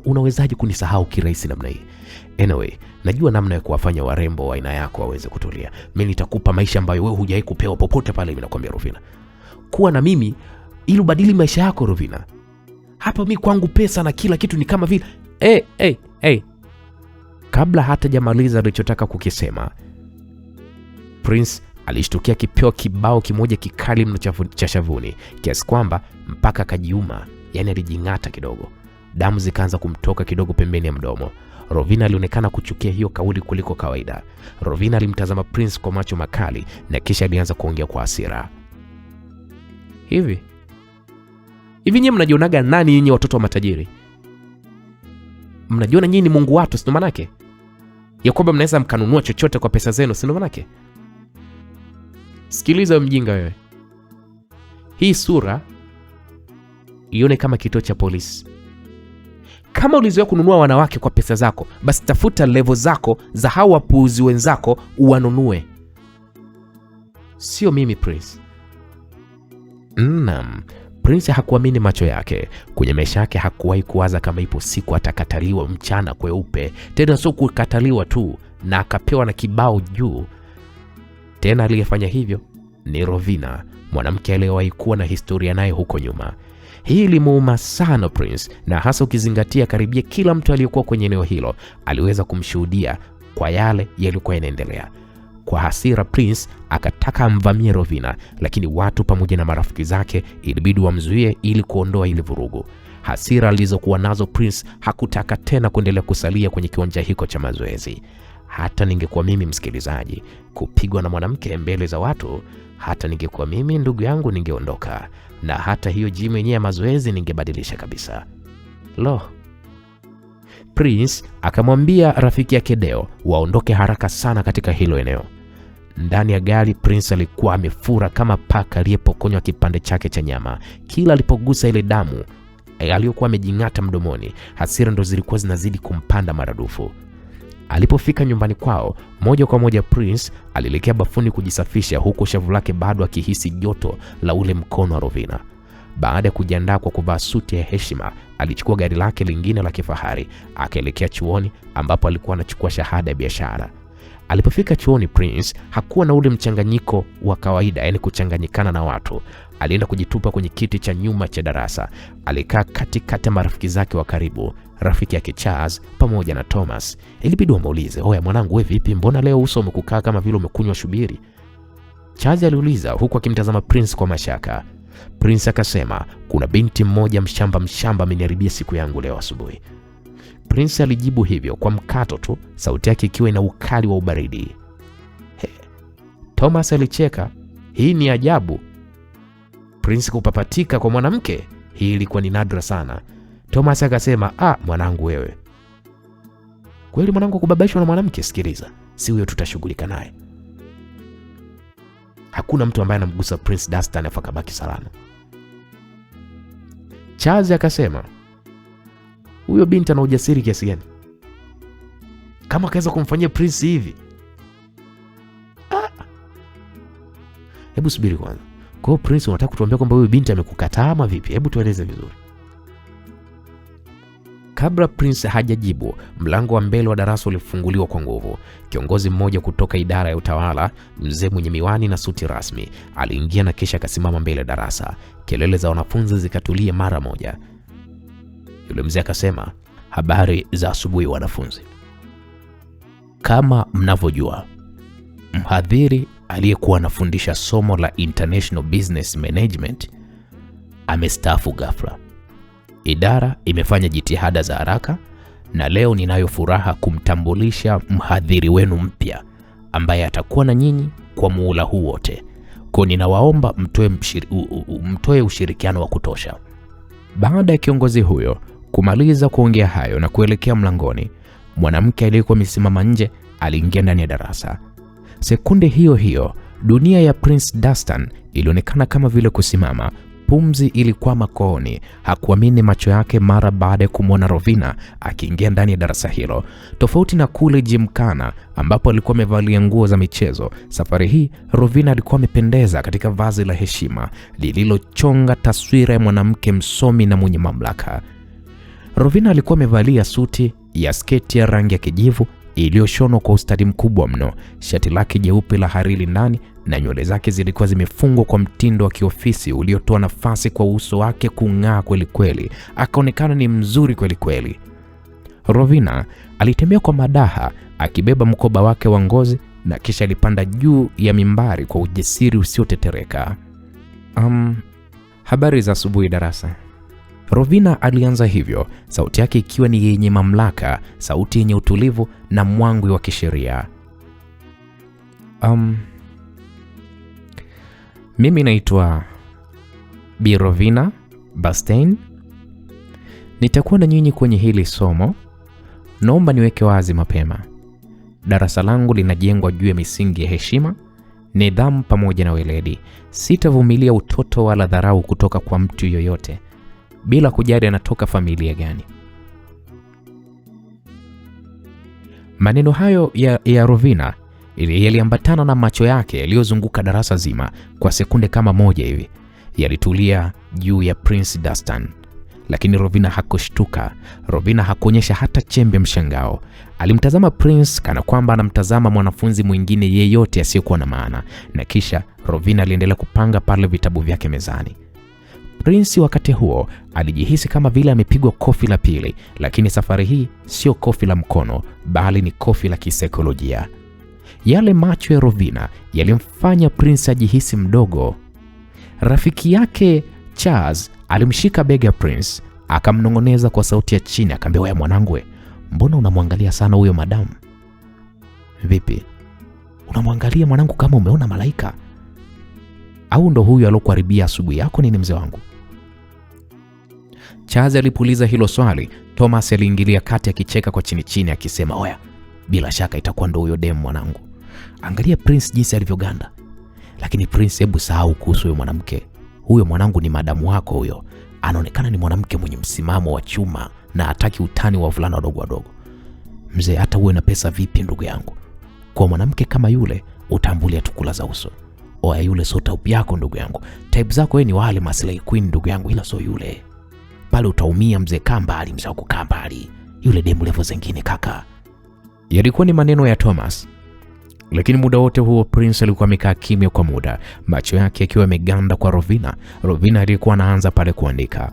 unawezaje kunisahau kirahisi namna hii? Anyway, najua namna ya kuwafanya warembo wa aina yako waweze kutulia. Mimi nitakupa maisha ambayo wewe hujawahi kupewa popote pale, mimi nakwambia Rovina. Kuwa na mimi ili ubadili maisha yako Rovina. Hapa mimi kwangu pesa na kila kitu ni kama vile Kabla hata jamaliza alichotaka kukisema, Prince Alishtukia kipewa kibao kimoja kikali mno cha shavuni, kiasi kwamba mpaka akajiuma, yani alijing'ata kidogo. Damu zikaanza kumtoka kidogo pembeni ya mdomo. Rovina alionekana kuchukia hiyo kauli kuliko kawaida. Rovina alimtazama Prince kwa macho makali na kisha alianza kuongea kwa hasira. Hivi nyinyi mnajionaga nani nyinyi watoto wa matajiri? Mnajiona nyinyi ni Mungu watu, sio manake? Ya kwamba mnaweza mkanunua chochote kwa pesa zenu, sio manake? Sikiliza mjinga wewe. Hii sura ione kama kituo cha polisi. Kama ulizoea kununua wanawake kwa pesa zako, basi tafuta level zako za hao wapuuzi wenzako uwanunue. Sio mimi Prince. Prince hakuamini macho yake. Kwenye maisha yake hakuwahi kuwaza kama ipo siku atakataliwa mchana kweupe. Tena sio kukataliwa tu, na akapewa na kibao juu. Tena aliyefanya hivyo ni Rovina, mwanamke aliyewahi kuwa na historia naye huko nyuma. Hii ilimuuma sana Prince, na hasa ukizingatia karibia kila mtu aliyekuwa kwenye eneo hilo aliweza kumshuhudia kwa yale yalikuwa yanaendelea. Kwa hasira Prince akataka amvamie Rovina, lakini watu pamoja na marafiki zake ilibidi wamzuie ili kuondoa ile vurugu. Hasira alizokuwa nazo Prince hakutaka tena kuendelea kusalia kwenye kiwanja hiko cha mazoezi. Hata ningekuwa mimi msikilizaji, kupigwa na mwanamke mbele za watu, hata ningekuwa mimi ndugu yangu ningeondoka, na hata hiyo gym yenyewe ya mazoezi ningebadilisha kabisa. Prince akamwambia rafiki yake Deo waondoke haraka sana katika hilo eneo. Ndani ya gari Prince alikuwa amefura kama paka aliyepokonywa kipande chake cha nyama. Kila alipogusa ile damu aliyokuwa amejing'ata mdomoni, hasira ndo zilikuwa zinazidi kumpanda maradufu. Alipofika nyumbani kwao, moja kwa moja Prince alielekea bafuni kujisafisha, huku shavu lake bado akihisi joto la ule mkono wa Rovina. Baada ya kujiandaa kwa kuvaa suti ya heshima, alichukua gari lake lingine la kifahari akaelekea chuoni ambapo alikuwa anachukua shahada ya biashara. Alipofika chuoni, Prince hakuwa na ule mchanganyiko wa kawaida, yani kuchanganyikana na watu. Alienda kujitupa kwenye kiti cha nyuma cha darasa. Alikaa katikati ya marafiki zake wa karibu, rafiki yake Charles pamoja na Thomas. Ilibidi wamuulize, "Oya mwanangu, wewe vipi? Mbona leo uso umekukaa kama vile umekunywa shubiri?" Charles aliuliza huku akimtazama Prince kwa mashaka. Prince akasema, "Kuna binti mmoja mshamba ameniharibia siku yangu leo asubuhi." Prince alijibu hivyo kwa mkato tu, sauti yake ikiwa ina ukali wa ubaridi. Thomas alicheka. Hii ni ajabu. Prince kupapatika kwa mwanamke, hii ilikuwa ni nadra sana. Thomas akasema, mwanangu wewe. Kweli mwanangu kubabaishwa na mwanamke? Sikiliza, si huyo tutashughulika naye. Hakuna mtu ambaye anamgusa Prince Dastan afa kabaki salama. Charles akasema, huyo binti ana ujasiri kiasi gani kama kaweza kumfanyia Prince hivi? Hebu subiri kwanza. Kwa hiyo Prince unataka kutuambia kwamba huyo binti amekukataa ama vipi? Hebu tueleze vizuri. Kabla Prince hajajibu, mlango wa mbele wa darasa ulifunguliwa kwa nguvu. Kiongozi mmoja kutoka idara ya utawala, mzee mwenye miwani na suti rasmi, aliingia na kisha akasimama mbele ya darasa. Kelele za wanafunzi zikatulia mara moja. Yule mzee akasema, "Habari za asubuhi wanafunzi. Kama mnavyojua, mhadhiri aliyekuwa anafundisha somo la International Business Management amestaafu ghafla. Idara imefanya jitihada za haraka na leo ninayo furaha kumtambulisha mhadhiri wenu mpya ambaye atakuwa na nyinyi kwa muhula huu wote. Kwa ninawaomba mtoe ushirikiano wa kutosha." Baada ya kiongozi huyo kumaliza kuongea hayo na kuelekea mlangoni, mwanamke aliyekuwa amesimama nje aliingia ndani ya darasa. Sekunde hiyo hiyo, dunia ya Prince Dastan ilionekana kama vile kusimama. Pumzi ilikuwa makooni. Hakuamini macho yake mara baada ya kumwona Rovina akiingia ndani ya darasa hilo. Tofauti na kule Gymkhana ambapo alikuwa amevalia nguo za michezo, safari hii Rovina alikuwa amependeza katika vazi la heshima lililochonga taswira ya mwanamke msomi na mwenye mamlaka. Rovina alikuwa amevalia suti ya sketi ya rangi ya kijivu iliyoshonwa kwa ustadi mkubwa mno, shati lake jeupe la hariri ndani, na nywele zake zilikuwa zimefungwa kwa mtindo wa kiofisi uliotoa nafasi kwa uso wake kung'aa kweli kweli. Akaonekana ni mzuri kweli kweli. Rovina alitembea kwa madaha akibeba mkoba wake wa ngozi na kisha alipanda juu ya mimbari kwa ujasiri usiotetereka. Habari za asubuhi darasa. Rovina alianza hivyo, sauti yake ikiwa ni yenye mamlaka, sauti yenye utulivu na mwangwi wa kisheria. Mimi naitwa Bi Rovina Bastien. Nitakuwa na nyinyi kwenye hili somo. Naomba niweke wazi mapema. Darasa langu linajengwa juu ya misingi ya heshima, nidhamu pamoja na weledi. Sitavumilia utoto wala dharau kutoka kwa mtu yoyote, bila kujali anatoka familia gani. Maneno hayo ya Rovina yaliambatana na macho yake yaliyozunguka darasa zima kwa sekunde kama moja hivi. Yalitulia juu ya Prince Dastan. Lakini Rovina hakushtuka. Rovina hakuonyesha hata chembe mshangao. Alimtazama Prince kana kwamba anamtazama mwanafunzi mwingine yeyote asiyekuwa na maana. Na kisha Rovina aliendelea kupanga pale vitabu vyake mezani. Prince wakati huo alijihisi kama vile amepigwa kofi la pili, lakini safari hii sio kofi la mkono, bali ni kofi la kisaikolojia. Yale macho ya Rovina yalimfanya Prince ajihisi mdogo. Rafiki yake Charles alimshika bega Prince, akamnongoneza kwa sauti ya chini, akamwambia, "Wewe mwanangu, mbona unamwangalia sana huyo madamu? Vipi? Unamwangalia mwanangu kama umeona malaika? Au ndo huyu alokuharibia asubuhi yako nini mzee wangu?" Charles alipuliza hilo swali. Thomas aliingilia kati akicheka kwa chini chini akisema, "Oya, bila shaka itakuwa ndo huyo demu mwanangu. Angalia Prince jinsi alivyoganda." "Lakini Prince, hebu sahau kuhusu huyo mwanamke. Huyo mwanangu ni madamu wako huyo. Anaonekana ni mwanamke mwenye msimamo wa chuma na hataki utani wa vulana wadogo wadogo. Mzee, hata uwe na pesa vipi ndugu yangu, kwa mwanamke kama yule utambulia tukula za uso. Oya, yule sio type yako ndugu yangu. Type zako wewe ni wale maslay queen ndugu yangu, ila sio yule. Pale utaumia mzee, kambali mzee wako kambali. Yule demu level zingine kaka." Yalikuwa ni maneno ya Thomas. Lakini muda wote huo Prince alikuwa amekaa kimya kwa muda, macho yake yakiwa yameganda kwa Rovina. Rovina alikuwa anaanza pale kuandika.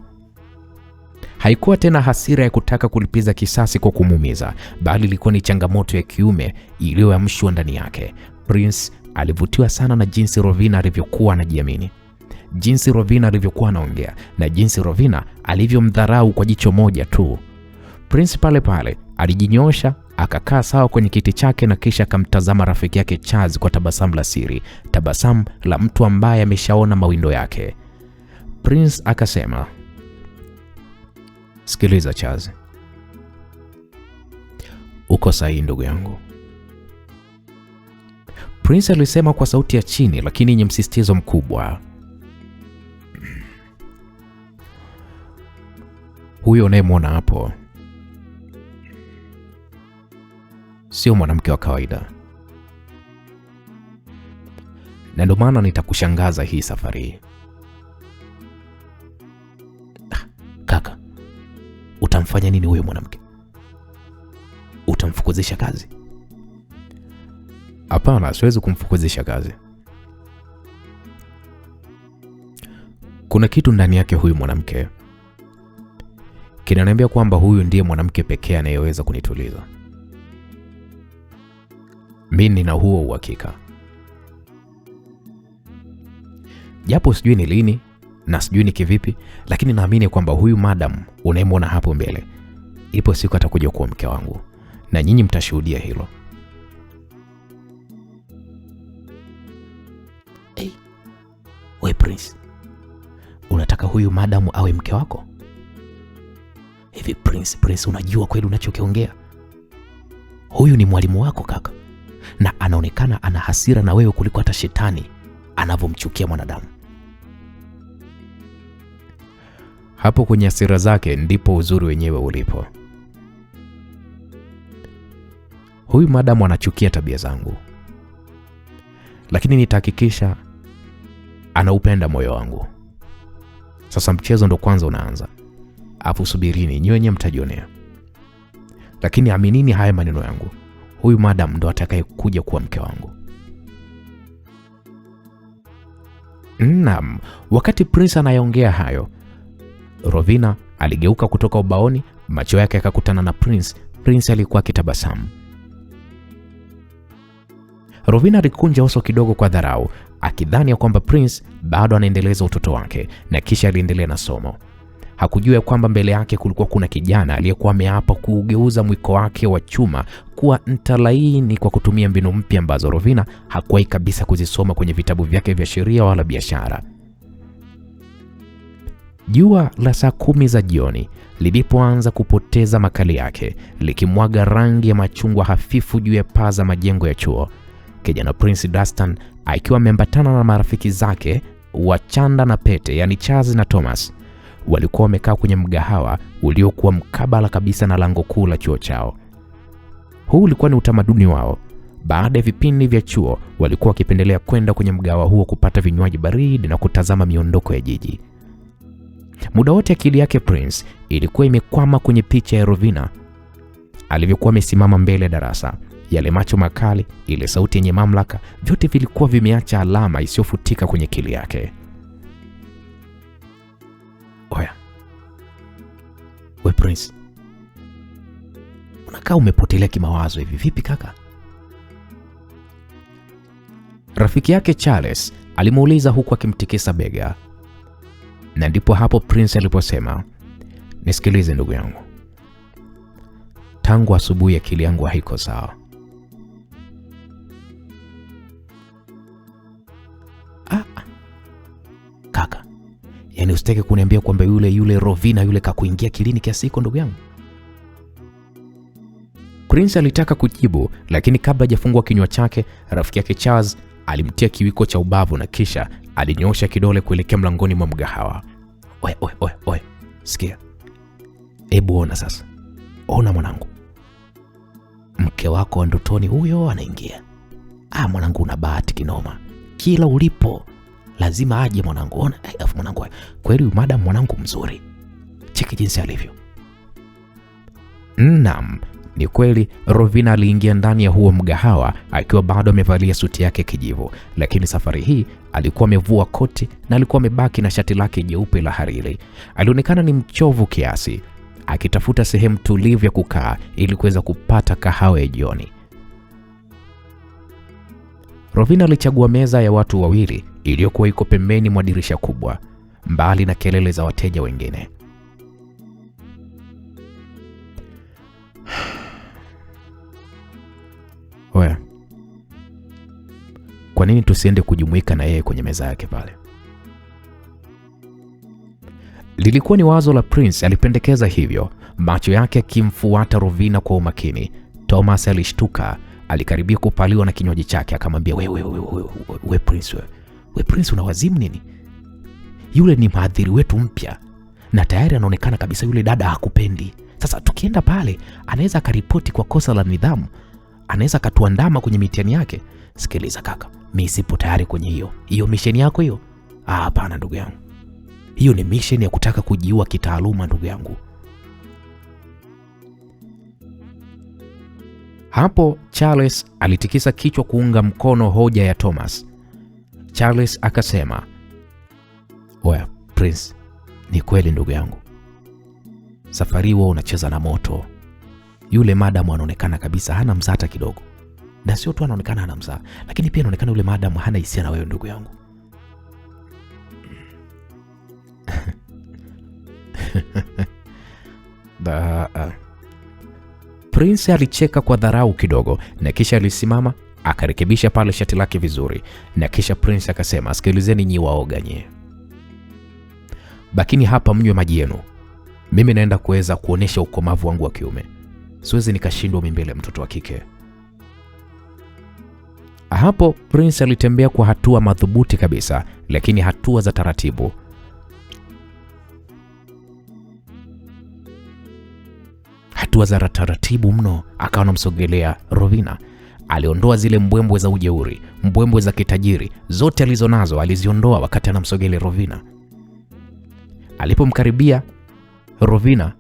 Haikuwa tena hasira ya kutaka kulipiza kisasi kwa kumuumiza, bali ilikuwa ni changamoto ya kiume iliyoamshwa ndani yake. Prince alivutiwa sana na jinsi Rovina alivyokuwa anajiamini, jinsi Rovina alivyokuwa anaongea, na jinsi Rovina alivyomdharau kwa jicho moja tu. Prince pale pale alijinyosha, akakaa sawa kwenye kiti chake, na kisha akamtazama rafiki yake Charles kwa tabasamu la siri, tabasamu la mtu ambaye ameshaona mawindo yake. Prince akasema, "Sikiliza Charles, uko sahihi ndugu yangu." Prince alisema kwa sauti ya chini lakini yenye msisitizo mkubwa. "Huyo unayemwona hapo sio mwanamke wa kawaida, na ndio maana nitakushangaza hii safari." "Kaka, utamfanya nini huyo mwanamke? Utamfukuzisha kazi?" "Hapana, siwezi kumfukuzisha kazi. Kuna kitu ndani yake huyu mwanamke kinaniambia kwamba huyu ndiye mwanamke pekee anayeweza kunituliza. Mimi nina huo uhakika. Japo sijui ni lini na sijui ni kivipi, lakini naamini kwamba huyu madam unayemwona hapo mbele, ipo siku atakuja kuwa mke wangu, na nyinyi mtashuhudia hilo." "We Prince, unataka huyu madam awe mke wako? Hivi Prince, unajua kweli unachokiongea? Huyu ni mwalimu wako kaka, na anaonekana ana hasira na wewe kuliko hata shetani anavyomchukia mwanadamu." Hapo kwenye hasira zake ndipo uzuri wenyewe ulipo. Huyu madamu anachukia tabia zangu, lakini nitahakikisha anaupenda moyo wangu. Sasa mchezo ndo kwanza unaanza, afu subirini nyinyi mtajionea. Lakini aminini haya maneno yangu, huyu madam ndo atakaye kuja kuwa mke wangu." Naam, wakati Prince anayeongea hayo, Rovina aligeuka kutoka ubaoni, macho yake yakakutana na Prince. Prince alikuwa akitabasamu. Rovina alikunja uso kidogo kwa dharau, akidhani ya kwamba Prince bado anaendeleza utoto wake, na kisha aliendelea na somo. Hakujua kwamba mbele yake kulikuwa kuna kijana aliyekuwa ameapa kuugeuza mwiko wake wa chuma kuwa nta laini kwa kutumia mbinu mpya ambazo Rovina hakuwahi kabisa kuzisoma kwenye vitabu vyake vya sheria wala biashara. Jua la saa 10 za jioni lilipoanza kupoteza makali yake, likimwaga rangi ya machungwa hafifu juu ya paa za majengo ya chuo, kijana Prince Dastan akiwa ameambatana na marafiki zake wa chanda na pete, yani Charles na Thomas, walikuwa wamekaa kwenye mgahawa uliokuwa mkabala kabisa na lango kuu la chuo chao. Huu ulikuwa ni utamaduni wao. Baada ya vipindi vya chuo, walikuwa wakipendelea kwenda kwenye mgahawa huo kupata vinywaji baridi na kutazama miondoko ya jiji. Muda wote akili yake Prince ilikuwa imekwama kwenye picha ya Rovina alivyokuwa amesimama mbele ya darasa. Yale macho makali, ile sauti yenye mamlaka, vyote vilikuwa vimeacha alama isiyofutika kwenye akili yake. Oya, we Prince, unakaa umepotelea kimawazo hivi, vipi kaka? Rafiki yake Charles alimuuliza huku akimtikisa bega. Na ndipo hapo Prince aliposema, nisikilize ndugu yangu, tangu asubuhi akili yangu haiko sawa. Kaka, yani usitake kuniambia kwamba yule Rovina yule kakuingia kilini kiasi hiko ndugu yangu? Prince alitaka kujibu, lakini kabla hajafungua kinywa chake, rafiki yake Charles alimtia kiwiko cha ubavu na kisha alinyosha kidole kuelekea mlangoni mwa mgahawa. Oe, sikia. Hebu ona sasa. Ona mwanangu. Mke wako wa ndotoni huyo anaingia. Mwanangu una bahati kinoma. Kila ulipo lazima aje mwanangu. Ona, mwanangu. Kweli huyu madam mwanangu mzuri. Cheki jinsi alivyo. Naam. Ni kweli Rovina aliingia ndani ya huo mgahawa akiwa bado amevalia suti yake kijivu, lakini safari hii alikuwa amevua koti na alikuwa amebaki na shati lake jeupe la hariri. Alionekana ni mchovu kiasi, akitafuta sehemu tulivu ya kukaa ili kuweza kupata kahawa ya jioni. Rovina alichagua meza ya watu wawili iliyokuwa iko pembeni mwa dirisha kubwa, mbali na kelele za wateja wengine. Oya, kwa nini tusiende kujumuika na yeye kwenye meza yake pale? Lilikuwa ni wazo la Prince, alipendekeza hivyo, macho yake yakimfuata Rovina kwa umakini. Thomas alishtuka, alikaribia kupaliwa na kinywaji chake, akamwambia, we Prince una wazimu nini? Yule ni mhadhiri wetu mpya na tayari anaonekana kabisa yule dada hakupendi. Sasa tukienda pale anaweza akaripoti kwa kosa la nidhamu, anaweza katuandama kwenye mitihani yake. Sikiliza kaka, mimi sipo tayari kwenye hiyo mission yako hiyo. Hapana ndugu yangu, hiyo ni mission ya kutaka kujiua kitaaluma ndugu yangu. Hapo Charles alitikisa kichwa kuunga mkono hoja ya Thomas. Charles akasema, oya Prince, ni kweli ndugu yangu, safari wewe unacheza na moto. Yule madam anaonekana kabisa hana mzaa hata kidogo. Na sio tu anaonekana hana mzaa, lakini pia anaonekana yule madam hana hisia na wewe ndugu yangu. Prince alicheka kwa dharau kidogo na kisha alisimama, akarekebisha pale shati lake vizuri, na kisha Prince akasema, sikilizeni nyi waoga nye. Bakini hapa mnywe maji yenu. Mimi naenda kuweza kuonesha ukomavu wangu wa kiume. Siwezi nikashindwa mbele ya mtoto wa kike. Hapo Prince alitembea kwa hatua madhubuti kabisa, lakini hatua za taratibu. Hatua za taratibu mno, akawa anamsogelea Rovina. Aliondoa zile mbwembwe za ujeuri, mbwembwe za kitajiri, zote alizonazo aliziondoa wakati anamsogelea Rovina. Alipomkaribia Rovina,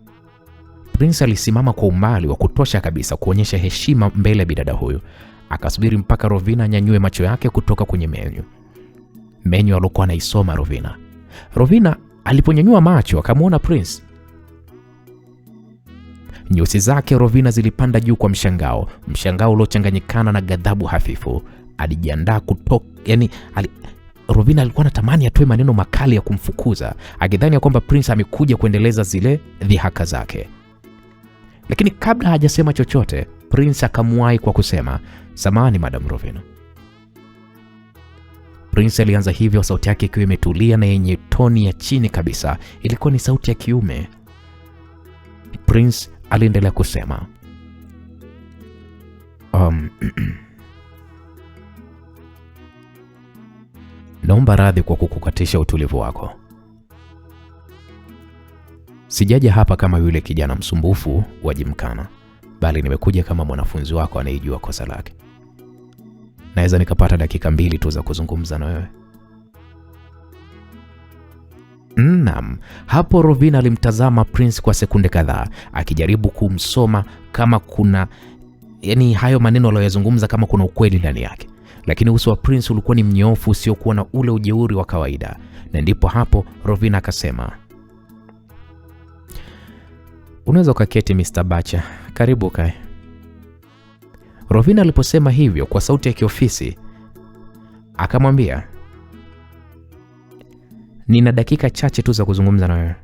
Prince alisimama kwa umbali wa kutosha kabisa kuonyesha heshima mbele ya bidada huyo. Akasubiri mpaka Rovina nyanyue macho yake kutoka kwenye menyu alikuwa anaisoma Rovina. Rovina aliponyanyua macho akamwona Prince. Nyusi zake Rovina zilipanda juu kwa mshangao uliochanganyikana na ghadhabu hafifu. alijiandaa kutoka, Rovina alikuwa anatamani atoe maneno makali ya kumfukuza, akidhani ya kwamba Prince amekuja kuendeleza zile dhihaka zake. Lakini kabla hajasema chochote, Prince akamwahi kwa kusema, "Samahani Madam Rovina." Prince alianza hivyo, sauti yake ikiwa imetulia na yenye toni ya chini kabisa. Ilikuwa ni sauti ya kiume. Prince aliendelea kusema, "Naomba radhi kwa kukukatisha utulivu wako. Sijaja hapa kama yule kijana msumbufu wa Jimkana, bali nimekuja kama mwanafunzi wako anayejua kosa lake. Naweza nikapata dakika 2 tu za kuzungumza na wewe?" Naam. Hapo Rovina alimtazama Prince kwa sekunde kadhaa, akijaribu kumsoma kama kuna hayo maneno aliyozungumza kama kuna ukweli ndani yake. Lakini uso wa Prince ulikuwa ni mnyofu usiokuwa na ule ujeuri wa kawaida. Na ndipo hapo Rovina akasema, "Unaweza ukaketi Mr. Bacha, karibu kae." Rovina aliposema hivyo kwa sauti ya kiofisi, akamwambia, "Nina dakika chache tu za kuzungumza na wewe."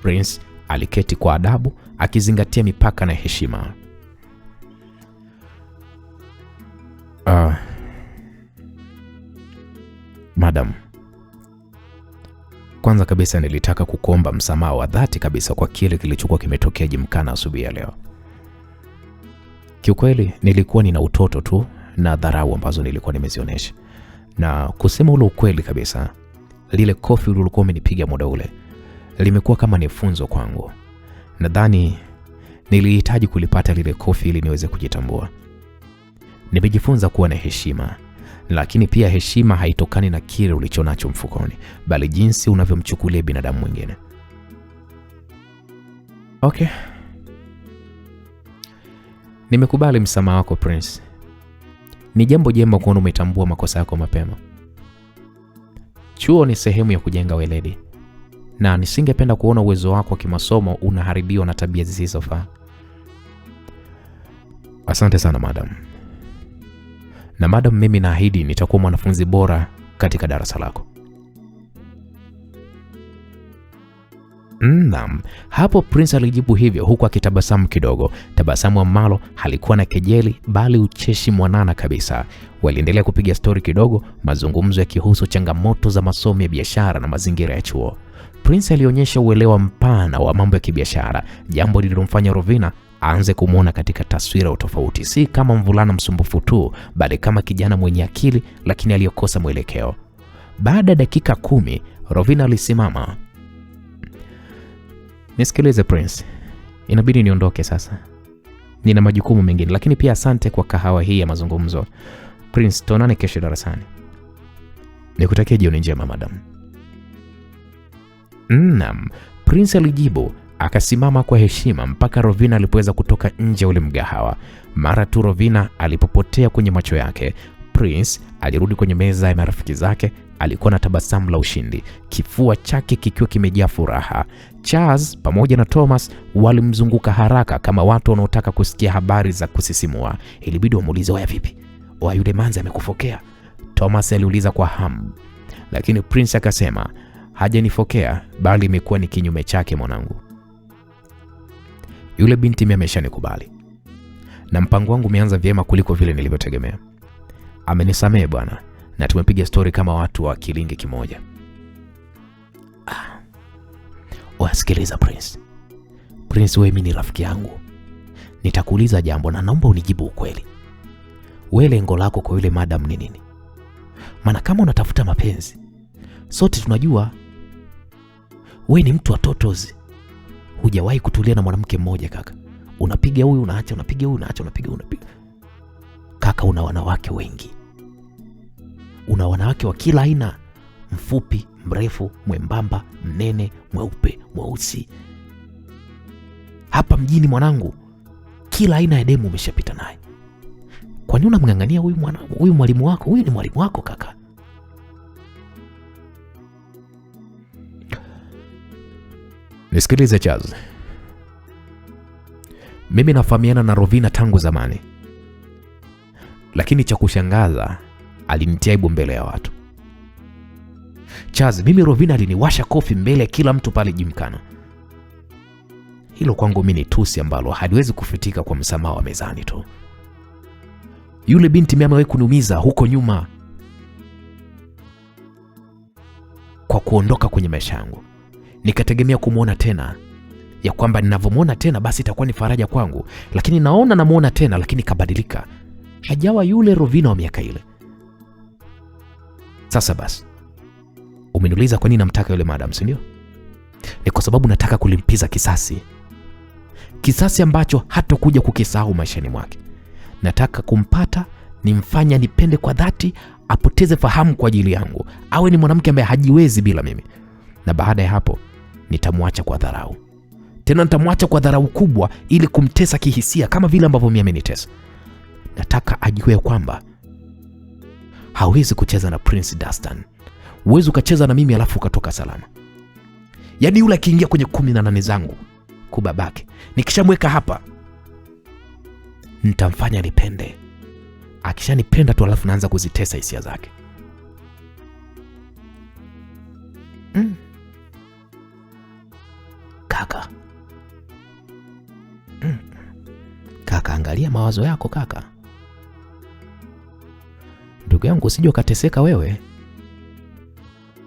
Prince aliketi kwa adabu, akizingatia mipaka na heshima. Madam, kwanza kabisa nilitaka kukuomba msamaha wa dhati kabisa kwa kile kilichokuwa kimetokea Jimkana asubuhi ya leo. Kiukweli nilikuwa nina utoto tu na dharau ambazo nilikuwa nimezionyesha. Na kusema ule ukweli kabisa, lile kofi ulikuwa umenipiga muda ule limekuwa kama ni funzo kwangu. Nadhani nilihitaji kulipata lile kofi ili niweze kujitambua. Nimejifunza kuwa na heshima, lakini pia heshima haitokani na kile ulichonacho mfukoni, bali jinsi unavyomchukulia binadamu mwingine. Okay. Nimekubali msamaha wako Prince. Ni jambo jema kuona umetambua makosa yako mapema. Chuo ni sehemu ya kujenga weledi, na nisingependa kuona uwezo wako wa kimasomo unaharibiwa na tabia zisizofaa. Asante sana madam. Na madam, mimi naahidi nitakuwa mwanafunzi bora katika darasa lako. Naam. Hapo Prince alijibu hivyo huku akitabasamu kidogo, tabasamu ambalo halikuwa na kejeli bali ucheshi mwanana kabisa. Waliendelea kupiga stori kidogo, mazungumzo yakihusu changamoto za masomo ya biashara na mazingira ya chuo. Prince alionyesha uelewa mpana wa mambo ya kibiashara, jambo lililomfanya Rovina aanze kumuona katika taswira utofauti, si kama mvulana msumbufu tu, bali kama kijana mwenye akili lakini aliyokosa mwelekeo. Baada ya dakika 10, Rovina alisimama. Nisikilize Prince, inabidi niondoke sasa. Nina majukumu mengine, lakini pia asante kwa kahawa hii ya mazungumzo. Prince, tuonane kesho darasani. Nikutakia jioni njema madam. Naam. Prince alijibu, akasimama kwa heshima mpaka Rovina alipoweza kutoka nje ule mgahawa. Mara tu Rovina alipopotea kwenye macho yake, Prince alirudi kwenye meza ya marafiki zake. Alikuwa na tabasamu la ushindi, kifua chake kikiwa kimejaa furaha. Charles pamoja na Thomas walimzunguka haraka kama watu wanaotaka kusikia habari za kusisimua. Ilibidi wamuulize, "Waya vipi? Wa yule manzi amekufokea?" Thomas aliuliza kwa hamu. Lakini Prince akasema, "Hajanifokea, bali imekuwa ni kinyume chake mwanangu. Yule binti mimi ameshanikubali. Na mpango wangu umeanza vyema kuliko vile nilivyotegemea. Amenisamehe bwana, na tumepiga story kama watu wa kilingi kimoja." Wasikiliza Prince. Prince, wewe ni rafiki yangu. Nitakuuliza jambo na naomba unijibu ukweli. Wewe lengo lako kwa yule madam ni nini? Maana kama unatafuta mapenzi, sote tunajua wewe ni mtu wa totozi. Hujawahi kutulia na mwanamke mmoja kaka. Unapiga huyu unaacha, unapiga huyu unaacha, unapiga huyu unapiga. Kaka, una wanawake wengi. Una wanawake wa kila aina, mfupi, mrefu, mwembamba, mnene, mweupe, mweusi. Hapa mjini mwanangu, kila aina ya demu umeshapita naye. Kwa nini unamngangania huyu mwalimu wako? Huyu ni mwalimu wako kaka. Nisikilize Charles. Mimi nafahamiana na Rovina tangu zamani. Lakini cha kushangaza, alinitia aibu mbele ya watu. Charles, mimi Rovina aliniwasha kofi mbele ya kila mtu pale Gymkhana. Hilo kwangu mimi ni tusi ambalo haliwezi kufitika kwa msamaha wa mezani tu. Yule binti mimi amewahi kuniumiza huko nyuma kwa kuondoka kwenye maisha yangu. Nikategemea kumuona tena, ya kwamba ninavyomuona tena basi itakuwa ni faraja kwangu, lakini namuona tena lakini kabadilika. Hajawa yule Rovina wa miaka ile. Sasa basi, umeniuliza kwa nini namtaka yule madam, si ndio? Ni kwa sababu nataka kulimpiza kisasi. Kisasi ambacho hatakuja kukisahau maishani mwake. Nataka kumpata, nimfanya nipende kwa dhati, apoteze fahamu kwa ajili yangu, awe ni mwanamke ambaye hajiwezi bila mimi. Na baada ya hapo nitamwacha kwa dharau. Tena nitamwacha kwa dharau kubwa ili kumtesa kihisia kama vile ambavyo mimi amenitesa. Nataka ajue kwamba hawezi kucheza na Prince Dastan. Uwezo ukacheza na mimi alafu ukatoka salama. Yaani yule akiingia kwenye 18 zangu kubabake, nikishamweka hapa nitamfanya nipende. Akishanipenda tu alafu naanza kuzitesa hisia zake. Kaka. Kaka, angalia mawazo yako kaka. Ndugu yangu, usije ukateseka wewe.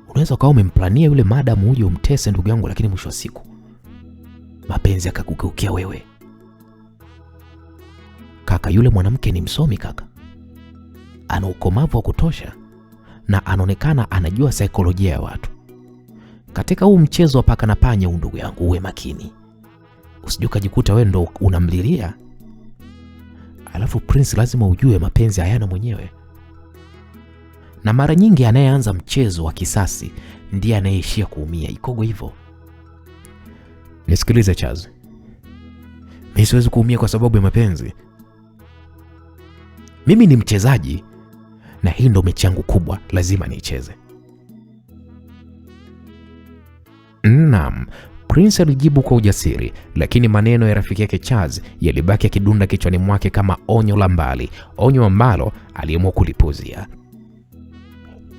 Unaweza ukawa umemplania yule madam uje umtese ndugu yangu, lakini mwisho wa siku mapenzi yakakugeukia wewe. Kaka, yule mwanamke ni msomi kaka. Ana ukomavu wa kutosha na anaonekana anajua saikolojia ya watu. Katika huu mchezo wa paka na panya, ndugu yangu, uwe makini. Usije ukajikuta wewe ndo unamlilia. Alafu Prince lazima ujue mapenzi hayana mwenyewe. Na mara nyingi anayeanza mchezo wa kisasi ndiye anayeishia kuumia. Ikogo hivyo. Nisikilize Charles. Mimi siwezi kuumia kwa sababu ya mapenzi. Mimi ni mchezaji na hii ndo mechi yangu kubwa, lazima niicheze. Naam, Prince alijibu kwa ujasiri, lakini maneno ya rafiki yake Charles yalibaki yakidunda kichwani mwake kama onyo la mbali, onyo ambalo aliamua kulipuzia.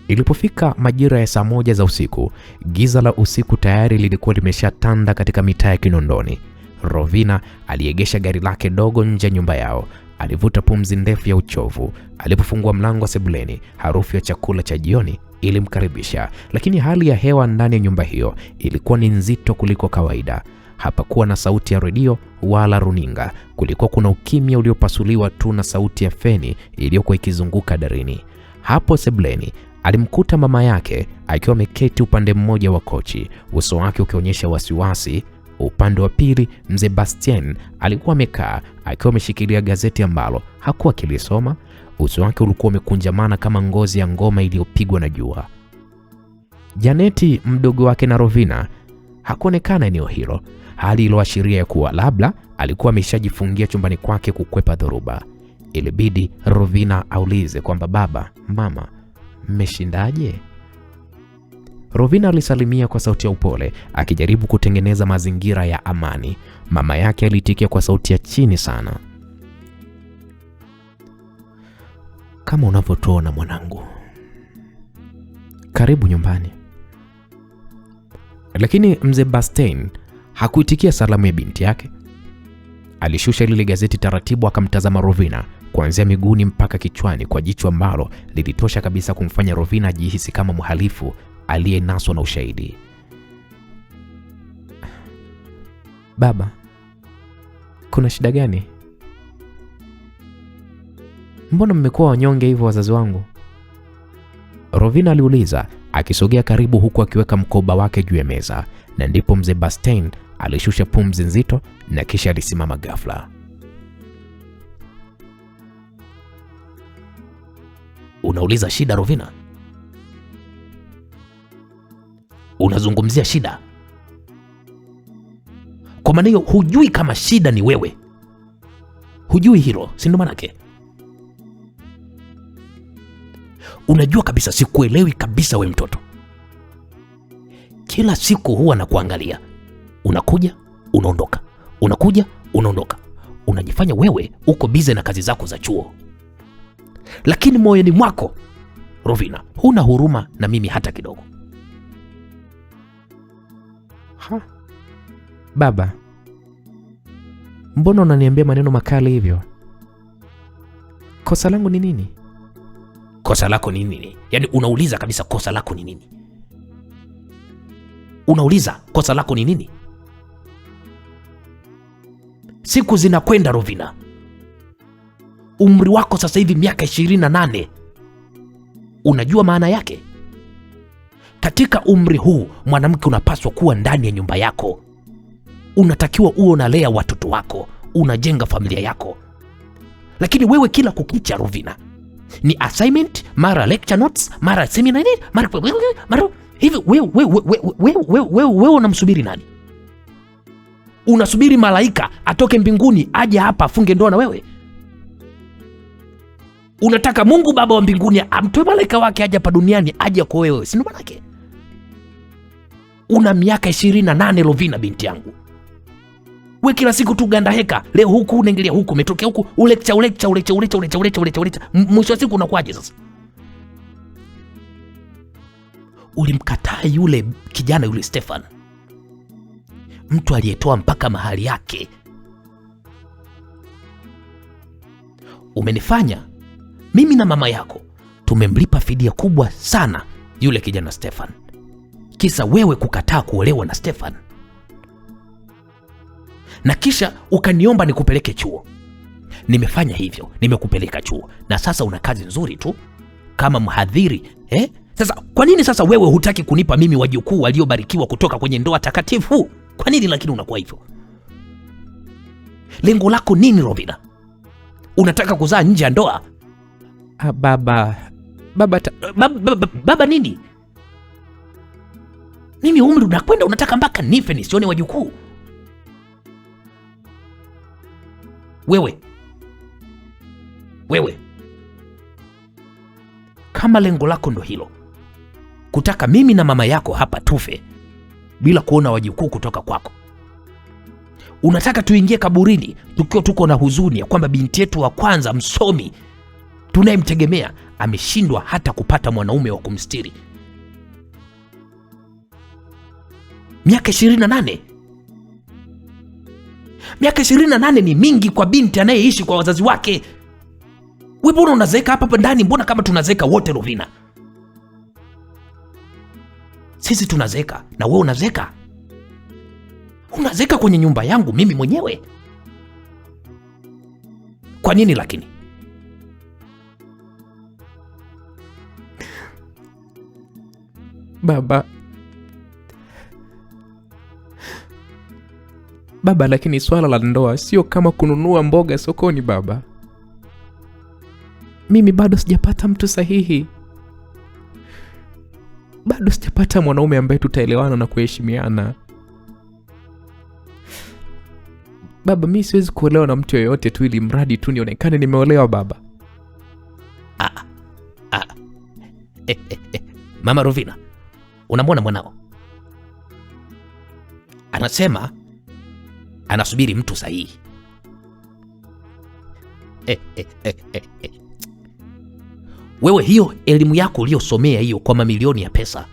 Ilipofika majira ya saa 1 za usiku, giza la usiku tayari lilikuwa limeshatanda katika mitaa ya Kinondoni. Rovina aliegesha gari lake dogo nje ya nyumba yao. Alivuta pumzi ndefu ya uchovu. Alipofungua mlango wa sebuleni, harufu ya chakula cha jioni ilimkaribisha, lakini hali ya hewa ndani ya nyumba hiyo ilikuwa ni nzito kuliko kawaida. Hapakuwa na sauti ya redio wala runinga. Kulikuwa kuna ukimya uliopasuliwa tu na sauti ya feni iliyokuwa ikizunguka darini. Hapo sebuleni alimkuta mama yake akiwa ameketi upande mmoja wa kochi, uso wake ukionyesha wasiwasi. Upande wa pili, mzee Bastien alikuwa amekaa akiwa ameshikilia gazeti ambalo hakuwa kilisoma. Uso wake ulikuwa umekunjamana kama ngozi ya ngoma iliyopigwa na jua. Janeti, mdogo wake na Rovina, hakuonekana eneo hilo, hali iliyoashiria kuwa labda alikuwa ameshajifungia chumbani kwake kukwepa dhoruba. Ilibidi Rovina aulize kwamba baba, mama, mmeshindaje? Rovina alisalimia kwa sauti ya upole, akijaribu kutengeneza mazingira ya amani. Mama yake alitikia kwa sauti ya chini sana. Kama unavyotuona mwanangu, karibu nyumbani. Lakini mzee Bastien hakuitikia salamu ya binti yake. Alishusha lile gazeti taratibu, akamtazama Rovina kuanzia miguuni mpaka kichwani kwa jicho ambalo lilitosha kabisa kumfanya Rovina ajihisi kama mhalifu aliyenaswa na ushahidi. Baba, kuna shida gani? Mbona mmekuwa wanyonge hivyo wazazi wangu? Rovina aliuliza, akisogea karibu huku akiweka mkoba wake juu ya meza. Na ndipo mzee Bastien alishusha pumzi nzito na kisha alisimama ghafla. Unauliza shida Rovina? Unazungumzia shida? Kwa maana hiyo hujui kama shida ni wewe? Hujui hilo, si ndo manake? Unajua kabisa sikuelewi kabisa we mtoto. Kila siku huwa nakuangalia. Unakuja, unaondoka. Unakuja, unaondoka. Unajifanya wewe uko bize na kazi zako za chuo. lakini moyoni mwako Rovina huna huruma na mimi hata kidogo. Baba, mbona unaniambia maneno makali hivyo? Kosa langu ni nini? Kosa lako ni nini? Yaani unauliza kabisa kosa lako ni nini? Unauliza kosa lako ni nini? Siku zinakwenda Rovina. Umri wako sasa hivi miaka 28. Unajua maana yake? Katika umri huu mwanamke unapaswa kuwa ndani ya nyumba yako. Unatakiwa uwe unalea watoto wako, unajenga familia yako. Lakini wewe kila kukicha Rovina ni assignment, mara lecture notes, mara seminar, mara hivi. Wewe unamsubiri nani? Unasubiri malaika atoke mbinguni aje hapa afunge ndoa na wewe? Unataka Mungu Baba wa mbinguni amtoe malaika wake aje hapa duniani aje kwa wewe, si ndio manake? Una miaka 28 Rovina, binti yangu. Wewe kila siku tu ganda heka, leo huku unaingilia huku, umetokea huku, lecture. Mwisho wa siku unakwaje sasa? Ulimkataa yule kijana yule Stefan, mtu aliyetoa mpaka mahali yake. Umenifanya mimi na mama yako tumemlipa fidia kubwa sana yule kijana Stefan, kisa wewe kukataa kuolewa na Stefan. Na kisha ukaniomba nikupeleke chuo. Nimefanya hivyo, nimekupeleka chuo, na sasa una kazi nzuri tu kama mhadhiri. Sasa kwa nini sasa wewe hutaki kunipa mimi wajukuu waliobarikiwa kutoka kwenye ndoa takatifu? Kwa nini lakini unakuwa hivyo? Lengo lako nini Rovina? Unataka kuzaa nje ya ndoa? Baba nini? Mimi umri unakwenda, unataka mpaka nife nisione wajukuu? Wewe kama lengo lako ndo hilo, kutaka mimi na mama yako hapa tufe bila kuona wajukuu kutoka kwako, unataka tuingie kaburini tukiwa tuko na huzuni ya kwamba binti yetu wa kwanza msomi tunayemtegemea ameshindwa hata kupata mwanaume wa kumstiri. Miaka 28. Miaka 28 ni mingi kwa binti anayeishi kwa wazazi wake. Wewe mbona unazeeka hapa ndani? Mbona kama tunazeeka wote Rovina? Sisi tunazeeka na wewe unazeeka. Unazeeka kwenye nyumba yangu mimi mwenyewe. Kwa nini lakini? Baba, lakini swala la ndoa sio kama kununua mboga sokoni baba. Mimi bado sijapata mtu sahihi. Bado sijapata mwanaume ambaye tutaelewana na kuheshimiana. Baba, mimi siwezi kuolewa na mtu yoyote tu ili mradi tu nionekane nimeolewa baba. Mama Rovina, unamwona mwanao? Anasema anasubiri mtu sahihi. Wewe hiyo elimu yako uliyosomea hiyo kwa mamilioni ya pesa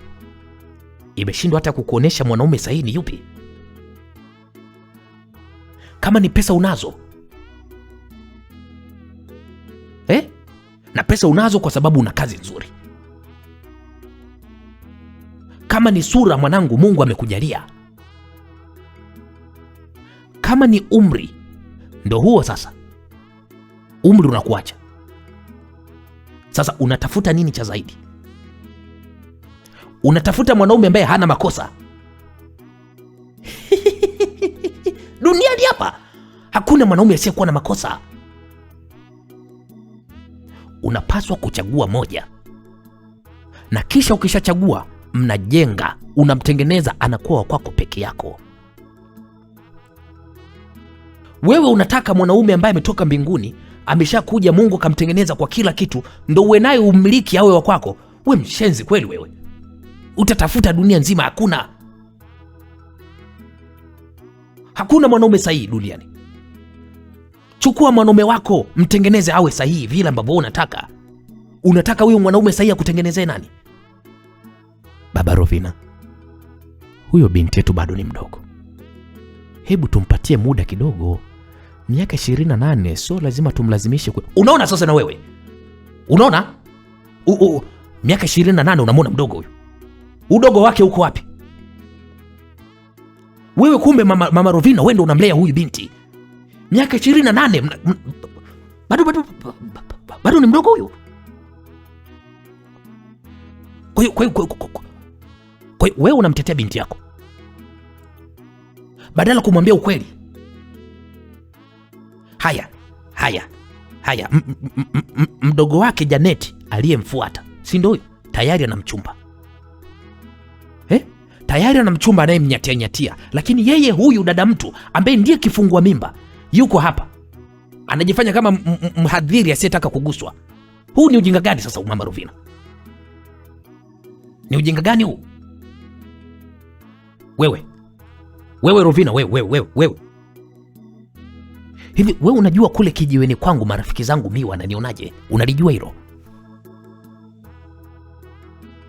imeshindwa hata kukuonesha mwanaume sahihi ni yupi? Kama ni pesa unazo, na pesa unazo kwa sababu una kazi nzuri. Kama ni sura mwanangu, Mungu amekujalia. Kama ni umri, ndo huo sasa. Umri unakuacha. Sasa unatafuta nini cha zaidi? Unatafuta mwanaume ambaye hana makosa. Duniani hapa hakuna mwanaume asiyekuwa na makosa. Unapaswa kuchagua moja, na kisha ukishachagua mnajenga, unamtengeneza, anakuwa kwako peke yako. Wewe unataka mwanaume ambaye ametoka mbinguni, ameshakuja, Mungu kamtengeneza kwa kila kitu, ndo uwe naye umiliki awe wa kwako. Wewe mshenzi kweli wewe. Utatafuta dunia nzima, hakuna mwanaume sahihi duniani. Chukua mwanaume wako, mtengeneze awe sahihi vile ambavyo unataka. Unataka huyo mwanaume sahihi akutengenezee nani? Baba Rovina, huyo binti yetu bado ni mdogo. Hebu tumpatie muda kidogo. Miaka 28, sio lazima tumlazimishe Unaona sasa na wewe? Unaona? Miaka 28 unamwona mdogo huyo. Udogo wake uko wapi? Wewe kumbe mama Rovina wewe ndio unamlea huyu binti. Miaka 28 bado ni mdogo huyo. Kwa hiyo wewe unamtetea binti yako badala kumwambia ukweli. Haya, mdogo wake Janet aliyemfuata, si ndio? Tayari ana mchumba. Tayari ana mchumba anayemnyatia, lakini yeye huyu dada mtu ambaye ndiye kifungua mimba yuko hapa anajifanya kama mhadhiri asiyetaka kuguswa. Huu ni ujinga gani sasa, mama Rovina? Ni ujinga gani huu? Wewe Rovina, wewe. Hivi wewe unajua kule kijiweni kwangu marafiki zangu mimi wananionaje? Unalijua hilo?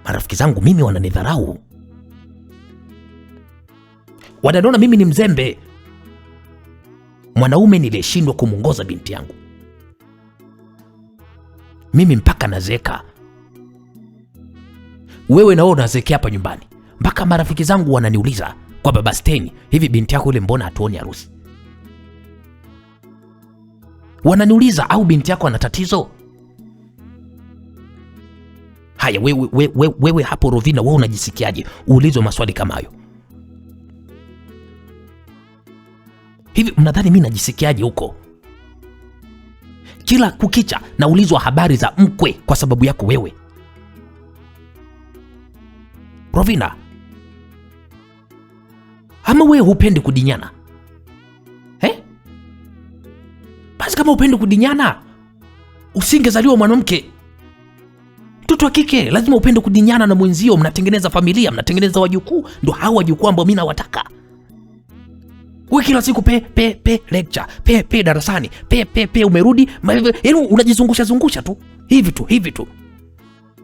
Marafiki zangu mimi wananidharau. Wananiona mimi ni mzembe. Mwanaume nilishindwa kumongoza binti yangu. Mimi mpaka nazeka. Wewe nao unazekea hapa nyumbani. Mpaka marafiki zangu wananiuliza kwa baba Steni, hivi binti yako ile mbona hatuoni harusi? Wananiuliza, au binti yako ana tatizo? Haya, wewe hapo Rovina, wewe unajisikiaje uulizwe maswali kama hayo? Hivi mnadhani mimi najisikiaje huko? Kila kukicha naulizwa habari za mkwe kwa sababu yako wewe. Rovina, ama wewe hupendi kudinyana? Basi kama hupendi kudinyana, usingezaliwa mwanamke. Mtoto wa kike lazima upende kudinyana na mwenzio, mnatengeneza familia, mnatengeneza wajukuu. Ndio hao wajukuu ambao mimi nawataka. Wewe kila siku lecture, darasani, umerudi, yaani unajizungusha tu. Hivi tu.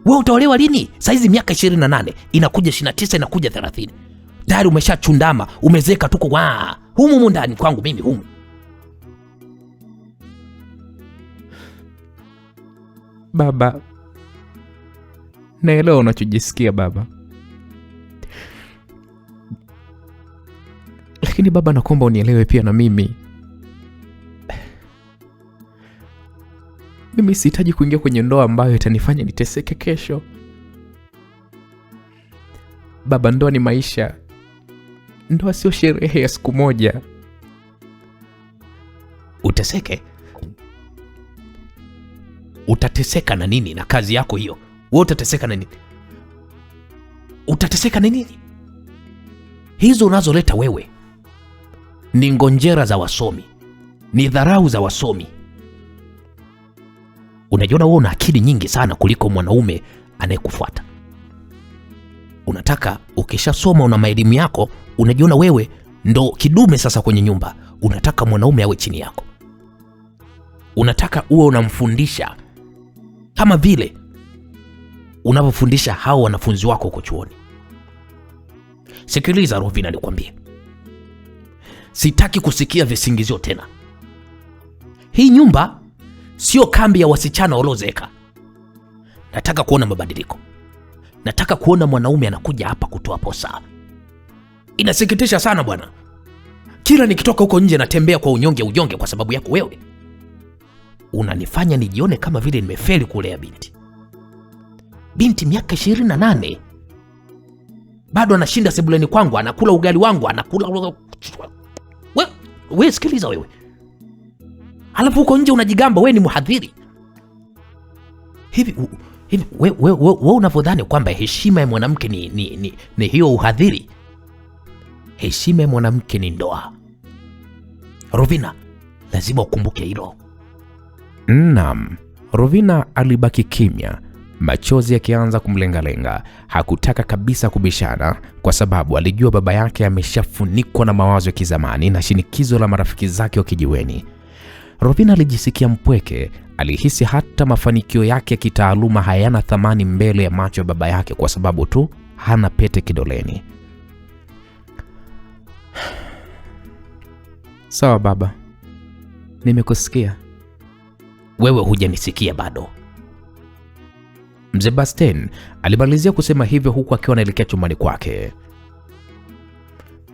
Wewe utaolewa lini? Saizi miaka 28, inakuja 29, inakuja 30. Tayari umeshachundama, umezeka tuko humu ndani kwangu mimi humu. Baba, naelewa unachojisikia baba. Lakini baba, nakuomba unielewe pia na mimi. Mimi sihitaji kuingia kwenye ndoa ambayo itanifanya niteseke kesho. Baba, ndoa ni maisha. Ndoa sio sherehe ya siku moja. Uteseke? Utateseka na nini na kazi yako hiyo? Wewe utateseka na nini? Utateseka na nini? Hizo unazoleta wewe ni ngonjera za wasomi, ni dharau za wasomi. Unajiona wewe una akili nyingi sana kuliko mwanaume anayekufuata. Unataka ukishasoma una elimu yako, unajiona wewe ndo kidume sasa kwenye nyumba. Unataka mwanaume awe chini yako. Unataka uwe unamfundisha kama vile unavyofundisha hao wanafunzi wako huko chuoni. Sikiliza Rovina, nikwambie. Sitaki kusikia visingizio tena. Hii nyumba sio kambi ya wasichana waliozeeka. Nataka kuona mabadiliko. Nataka kuona mwanaume anakuja hapa kutoa posa. Inasikitisha sana bwana. Kila nikitoka huko nje natembea kwa unyonge kwa sababu yako wewe. Unanifanya nijione kama vile nimefeli kulea binti. Binti miaka 28. Bado anashinda sebuleni kwangu, anakula ugali wangu, anakula. Wewe sikiliza wewe. Alafu huko nje unajigamba wewe ni mhadhiri. Hivi wewe unavyodhani kwamba heshima ya mwanamke ni hiyo uhadhiri? Heshima ya mwanamke ni ndoa. Rovina, lazima ukumbuke hilo. Naam. Rovina alibaki kimya, machozi yakianza kumlengalenga. Hakutaka kabisa kubishana kwa sababu alijua baba yake ameshafunikwa na mawazo ya kizamani na shinikizo la marafiki zake wa kijiweni. Rovina alijisikia mpweke. Alihisi hata mafanikio yake kitaaluma hayana thamani mbele ya macho ya baba yake kwa sababu tu hana pete kidoleni. Sawa baba, nimekusikia. Wewe hujanisikia bado. Mzee Bastien alimalizia kusema hivyo huku akiwa anaelekea chumbani kwake.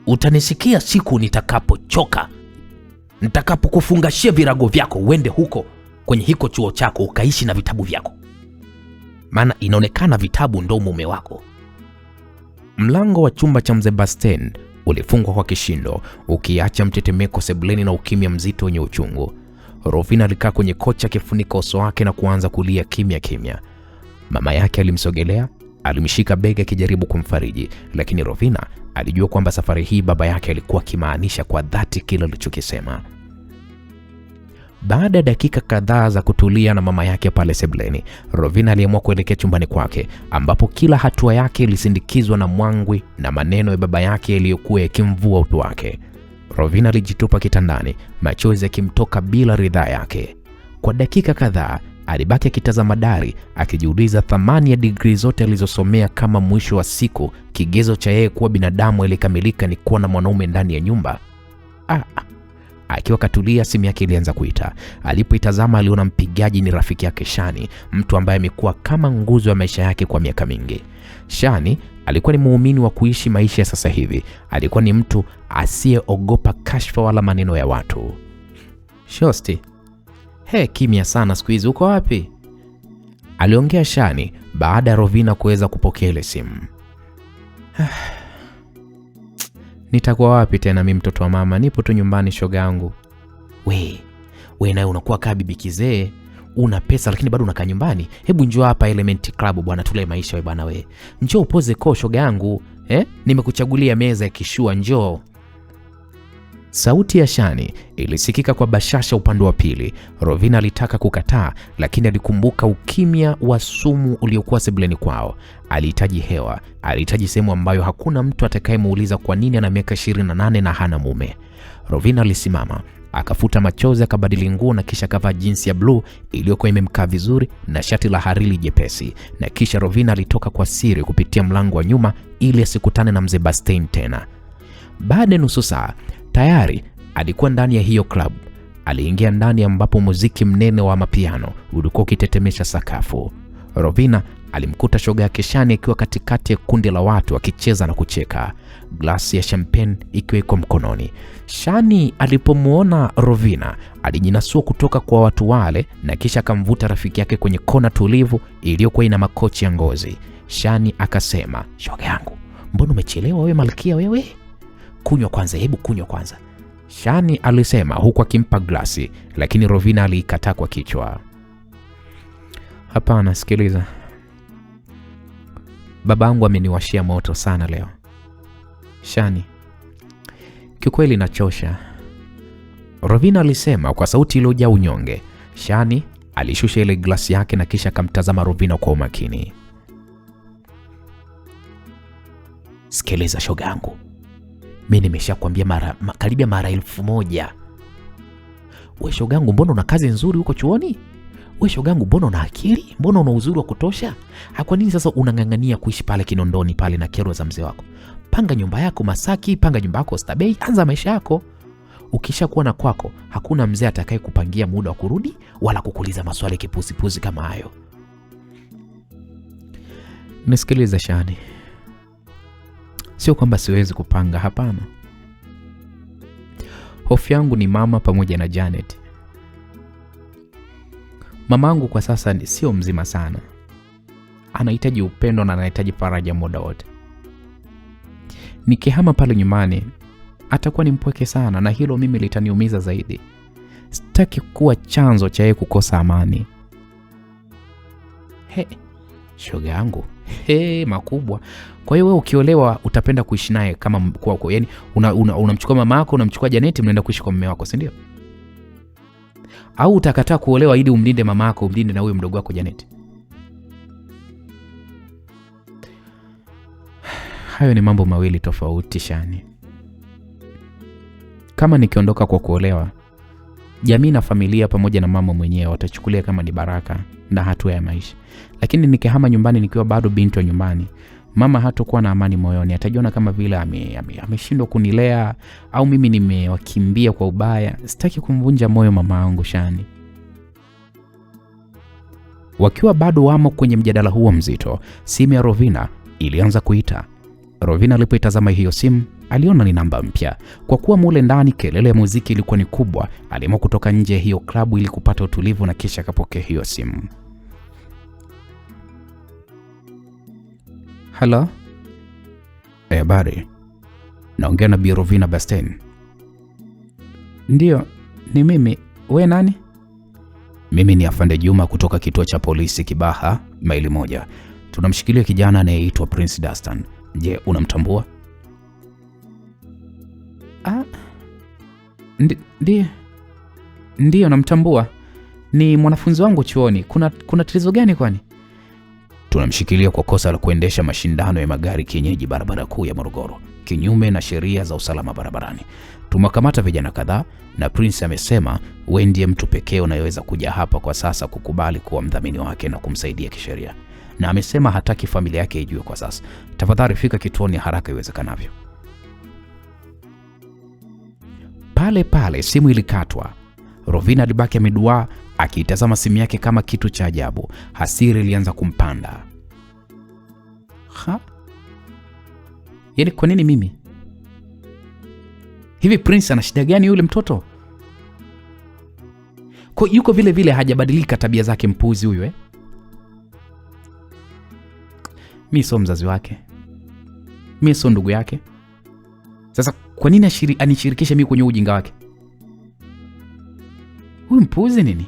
Utanisikia siku nitakapochoka. Nitakapokufungashia virago vyako uende huko kwenye hiko chuo chako ukaishi na vitabu vyako. Maana inaonekana vitabu ndo mume wako. Mlango wa chumba cha Mzee Bastien ulifungwa kwa kishindo, ukiacha mtetemeko sebuleni na ukimya mzito wenye uchungu. Rovina alikaa kwenye kochi akifunika uso wake na kuanza kulia kimya kimya. Mama yake alimsogelea, alimshika bega akijaribu kumfariji, lakini Rovina alijua kwamba safari hii baba yake alikuwa akimaanisha kwa dhati kile alichokisema. Baada ya dakika kadhaa za kutulia na mama yake pale sebuleni, Rovina aliamua kuelekea chumbani kwake, ambapo kila hatua yake ilisindikizwa na mwangwi na maneno ya baba yake yaliyokuwa yakimvua utu wake. Rovina alijitupa kitandani, machozi yakimtoka bila ridhaa yake. Kwa dakika kadhaa alibaki akitazama dari, akijiuliza thamani ya degree zote alizosomea kama mwisho wa siku kigezo cha yeye kuwa binadamu aliyekamilika ni kuwa na mwanaume ndani ya nyumba. Akiwa katulia, simu yake ilianza kuita. Alipoitazama aliona mpigaji ni rafiki yake Shani, mtu ambaye amekuwa kama nguzo ya maisha yake kwa miaka mingi. Shani alikuwa ni muumini wa kuishi maisha ya sasa hivi. Alikuwa ni mtu asiyeogopa kashfa wala maneno ya watu. Shosti, kimya sana siku hizi, uko wapi? Aliongea Shani baada ya Rovina kuweza kupokea ile simu. Nitakuwa wapi tena mimi mtoto wa mama, nipo tu nyumbani shoga yangu. We naye unakuwa kaa bibi kizee, una pesa lakini bado unakaa nyumbani. Hebu njoo hapa Element Club bwana, tule maisha we bwana we. Njoo upoze koo shoga yangu. Nimekuchagulia meza ya kishua, njoo. Sauti ya Shani ilisikika kwa bashasha upande wa pili. Rovina alitaka kukataa, lakini alikumbuka ukimya wa sumu uliokuwa sebuleni kwao. Alihitaji hewa, alihitaji sehemu ambayo hakuna mtu atakayemuuliza kwa nini ana miaka 28 na hana mume. Rovina alisimama, akafuta machozi, akabadili nguo na kisha akavaa jinsi ya blue iliyokuwa imemkaa vizuri na shati la hariri jepesi. Na kisha Rovina alitoka kwa siri kupitia mlango wa nyuma ili asikutane na Mzee Bastien tena. Baada ya nusu saa tayari alikuwa ndani ya hiyo club. Aliingia ndani ambapo muziki mnene wa mapiano ulikuwa ukitetemesha sakafu. Rovina alimkuta shoga yake Shani akiwa katikati ya kundi la watu akicheza na kucheka, glasi ya champagne ikiwa iko mkononi. Shani alipomuona Rovina alijinasua kutoka kwa watu wale na kisha akamvuta rafiki yake kwenye kona tulivu iliyokuwa ina makochi ya ngozi. Shani akasema, shoga yangu, mbona umechelewa wewe malkia wewe? Kunywa kwanza, hebu kunywa kwanza, Shani alisema huku akimpa glasi, lakini Rovina aliikataa kwa kichwa. Hapana, sikiliza. Babangu ameniwashia moto sana leo. Shani, kiukweli nachosha. Rovina alisema kwa sauti iliyojaa unyonge. Shani alishusha ile glasi yake na kisha akamtazama Rovina kwa umakini. Sikiliza shoga yangu, mimi nimeshakwambia karibia mara 1000. Wewe shoga yangu, mbona una kazi nzuri huko chuoni? Wewe shoga yangu, mbona una akili? Mbona una uzuri wa kutosha? Kwa nini sasa unang'ang'ania kuishi pale Kinondoni pale na kero za mzee wako? Panga nyumba yako Masaki, panga nyumba yako Oysterbay, anza maisha yako. Ukishakuwa na kwako, hakuna mzee atakaye kupangia muda wa kurudi wala kukuuliza maswali kipuzipuzi kama hayo. Nisikilize Shani. Sio kwamba siwezi kupanga, hapana. Hofu yangu ni mama pamoja na Janet. Mamangu kwa sasa sio mzima sana. Anahitaji upendo na anahitaji faraja muda wote. Nikihama pale nyumbani atakuwa ni mpweke sana, na hilo mimi litaniumiza zaidi. Sitaki kuwa chanzo cha yeye kukosa amani. Shoga yangu, makubwa. Kwa hiyo wewe ukiolewa utapenda kuishi naye kama mkuu wako. Yaani unamchukua mama yako, unamchukua Janet, mnaenda kuishi kwa mume wako, si ndio? Au utakataa kuolewa ili umlinde mama yako, umlinde na huyo mdogo wako Janet? Hayo ni mambo mawili tofauti Shani. Kama nikiondoka kwa kuolewa, jamii na familia pamoja na mama mwenyewe watachukulia kama ni baraka na hatua ya maisha. Lakini nikihama nyumbani nikiwa bado binti wa nyumbani, mama hatakuwa na amani moyoni. Atajiona kama vile ameshindwa kunilea au mimi nimewakimbia kwa ubaya. Sitaki kumvunja moyo mama yangu Shani. Wakiwa bado wamo kwenye mjadala huo mzito, simu ya Rovina ilianza kuita. Rovina alipoitazama hiyo simu, aliona ni namba mpya. Kwa kuwa mule ndani kelele ya muziki ilikuwa ni kubwa, aliamua kutoka nje ya hiyo klabu ili kupata utulivu na kisha akapokea hiyo simu. Hello? Habari. Naongea na Bi Rovina Basten. Ndio, ni mimi. We nani? Mimi ni Afande Juma kutoka kituo cha polisi Kibaha, maili 1. Tunamshikilia kijana anayeitwa Prince Dastan. Je, unamtambua? Ndio namtambua. Ni mwanafunzi wangu chuoni. Kuna tatizo gani kwani? Tunamshikilia kwa kosa la kuendesha mashindano ya magari kienyeji barabara kuu ya Morogoro, kinyume na sheria za usalama barabarani. Tumekamata vijana kadhaa na Prince amesema wewe ndiye mtu pekee unayeweza kuja hapa kwa sasa kukubali kuwa mdhamini wake na kumsaidia kisheria. Na amesema hataki familia yake ijue kwa sasa. Tafadhali fika kituoni haraka iwezekanavyo. Pale pale simu ilikatwa. Rovina alibaki ameduaa akiitazama simu yake kama kitu cha ajabu. Hasira ilianza kumpanda. Yaani kwa nini mimi? Hivi Prince ana shida gani yule mtoto? Kwa yuko vile vile hajabadilika tabia zake mpuzi huyo Mimi sio mzazi wake. Mimi sio ndugu yake. Sasa kwa nini anishirikishe mimi kwenye ujinga wake? Huyu mpuzi nini?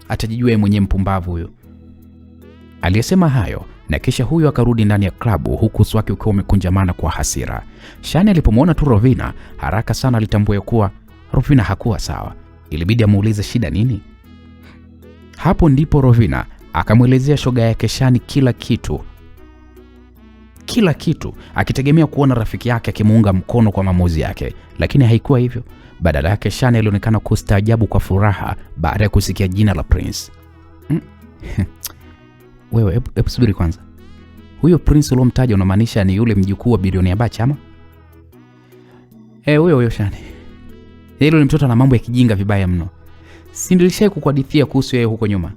Atajijua yeye mwenyewe mpumbavu huyo. Aliyesema hayo na kisha huyo akarudi ndani ya klabu huku uso wake ukiwa umekunjamana kwa hasira. Shani alipomwona tu Rovina, haraka sana alitambua kuwa Rovina hakuwa sawa. Ilibidi amuulize shida nini. Hapo ndipo Rovina akamwelezea shoga yake Shani kila kitu, akitegemea kuona rafiki yake akimuunga mkono kwa maamuzi yake, lakini haikuwa hivyo. Badala yake Shani alionekana kustaajabu kwa furaha baada ya kusikia jina la Prince. Wewe, hebu subiri kwanza. Huyo Prince ulomtaja unamaanisha ni yule mjukuu wa bilionea Bacha ama? Huyo Shani. Yule ni mtoto na mambo ya kijinga vibaya mno. Si nilishaye kukuhadithia kuhusu yeye huko nyuma.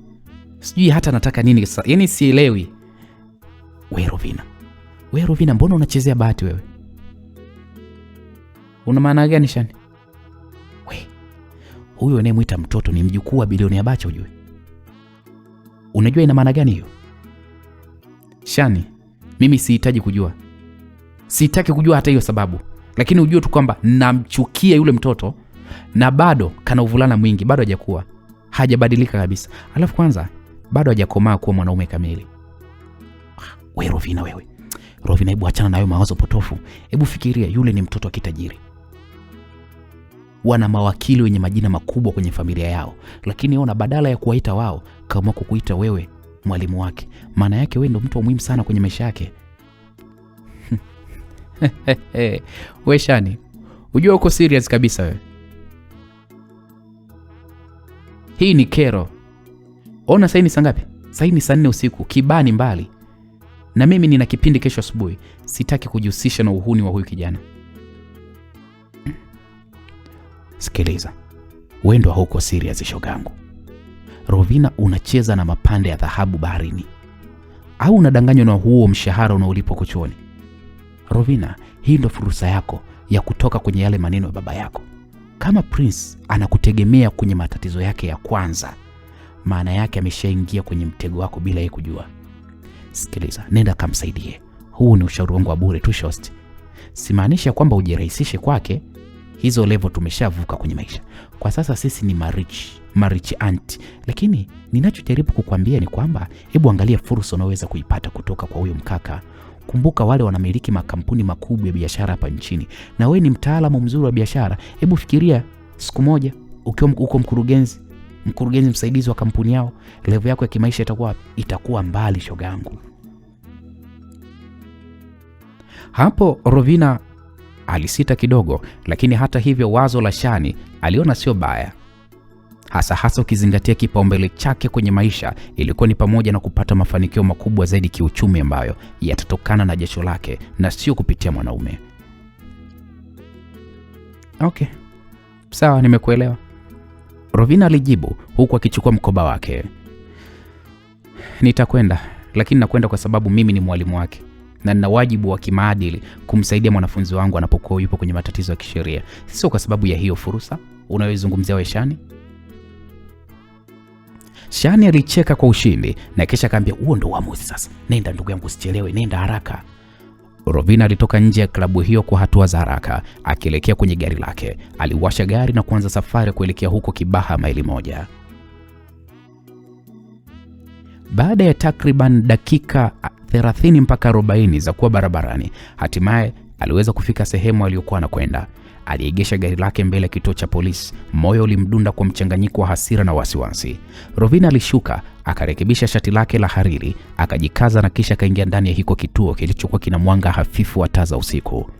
Sijui hata nataka nini sasa. Yaani sielewi. Wewe Rovina, mbona unachezea bahati wewe? Una maana gani Shani? Huyo anayemuita mtoto ni mjukuu wa bilionea Bacha ujue. Unajua ina maana gani hiyo? Shani, mimi sihitaji kujua. Sitaki kujua hata hiyo sababu. Lakini ujue tu kwamba namchukia yule mtoto na bado kana uvulana mwingi, bado hajakuwa. Hajabadilika kabisa. Alafu kwanza bado hajakomaa kuwa mwanaume kamili. Rovina, hebu achana na hayo mawazo potofu. Hebu fikiria yule ni mtoto wa kitajiri. Wana mawakili wenye majina makubwa kwenye familia yao, lakini ona badala ya kuwaita wao kama kukuita wewe mwalimu wake. Maana yake wewe ndio mtu muhimu sana kwenye maisha yake. Wewe Shani, unajua uko serious kabisa wewe. Hii ni kero. Ona sasa ni saa ngapi? Sasa ni saa 4 usiku, kibani mbali. Na mimi nina kipindi kesho asubuhi. Sitaki kujihusisha na uhuni wa huyu kijana. Sikiliza. Wewe ndio hauko serious shogangu. Rovina, unacheza na mapande ya dhahabu baharini. Au unadanganywa na huo mshahara unaolipwa kuchuoni? Rovina, hii ndio fursa yako ya kutoka kwenye yale maneno ya baba yako. Kama Prince anakutegemea kwenye matatizo yake ya kwanza, maana yake ameshaingia kwenye mtego wako bila yeye kujua. Sikiliza, nenda kamsaidie. Huu ni ushauri wangu wa bure tu shosti. Simaanisha kwamba ujirahisishe kwake. Hizo level tumeshavuka kwenye maisha. Kwa sasa sisi ni marich anti. Lakini ninachojaribu kukuambia ni kwamba hebu angalia fursa unaweza kuipata kutoka kwa huyo mkaka. Kumbuka wale wanamiliki makampuni makubwa ya biashara hapa nchini. Na wewe ni mtaalamu mzuri wa biashara. Hebu fikiria siku moja ukiwa uko mkurugenzi msaidizi wa kampuni yao, level yako ya kimaisha itakuwa mbali shogangu. Hapo Rovina Alisita kidogo, lakini hata hivyo wazo la Shani aliona sio baya. Hasa ukizingatia kipaumbele chake kwenye maisha ilikuwa ni pamoja na kupata mafanikio makubwa zaidi kiuchumi ambayo yatatokana na jasho lake na sio kupitia mwanaume. Okay, sawa, nimekuelewa, Rovina alijibu huku akichukua mkoba wake. Nitakwenda, lakini nakwenda kwa sababu mimi ni mwalimu wake na nina wajibu wa kimaadili kumsaidia mwanafunzi wangu anapokuwa yupo kwenye matatizo ya kisheria. Sio kwa sababu ya hiyo fursa unayozungumzia wewe Shani. Shani alicheka kwa ushindi na kisha akamwambia, huo ndo uamuzi sasa. Nenda ndugu yangu, usichelewe, nenda haraka. Rovina alitoka nje ya klabu hiyo kwa hatua za haraka akielekea kwenye gari lake. Aliwasha gari na kuanza safari kuelekea huko Kibaha, maili 1. Baada ya takriban dakika 30 mpaka 40 za kuwa barabarani, hatimaye aliweza kufika sehemu aliyokuwa anakwenda. Aliegesha gari lake mbele ya kituo cha polisi. Moyo ulimdunda kwa mchanganyiko wa hasira na wasiwasi. Rovina alishuka, akarekebisha shati lake la hariri, akajikaza na kisha akaingia ndani ya hiko kituo kilichokuwa kina mwanga hafifu wa taa za usiku.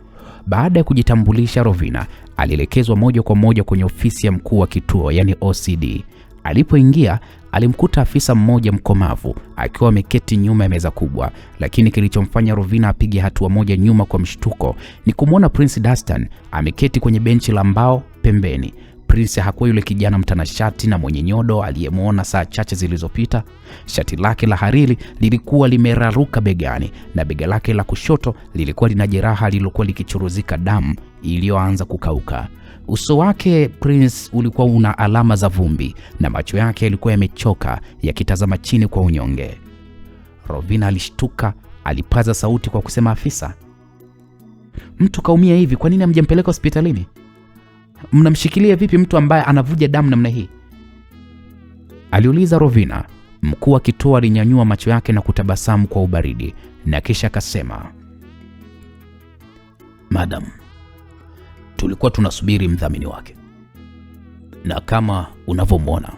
Baada ya kujitambulisha, Rovina alielekezwa moja kwa moja kwenye ofisi ya mkuu wa kituo, yani OCD. Alipoingia, alimkuta afisa mmoja mkomavu akiwa ameketi nyuma ya meza kubwa, lakini kilichomfanya Rovina apige hatua moja nyuma kwa mshtuko ni kumwona Prince Dastan ameketi kwenye benchi la mbao pembeni. Prince hakuwa yule kijana mtanashati na mwenye nyodo aliyemwona saa chache zilizopita. Shati lake la hariri lilikuwa limeraruka begani na bega lake la kushoto lilikuwa lina jeraha lililokuwa likichuruzika damu iliyoanza kukauka. Uso wake Prince ulikuwa una alama za vumbi na macho yake yalikuwa yamechoka yakitazama chini kwa unyonge. Rovina alishtuka, alipaza sauti kwa kusema, afisa, mtu kaumia hivi, kwa nini hamjampeleka hospitalini? Mnamshikilia vipi mtu ambaye anavuja damu namna hii? Aliuliza Rovina. Mkuu wa kituo alinyanyua macho yake na kutabasamu kwa ubaridi na kisha akasema, Madam, tulikuwa tunasubiri mdhamini wake, na kama unavyomwona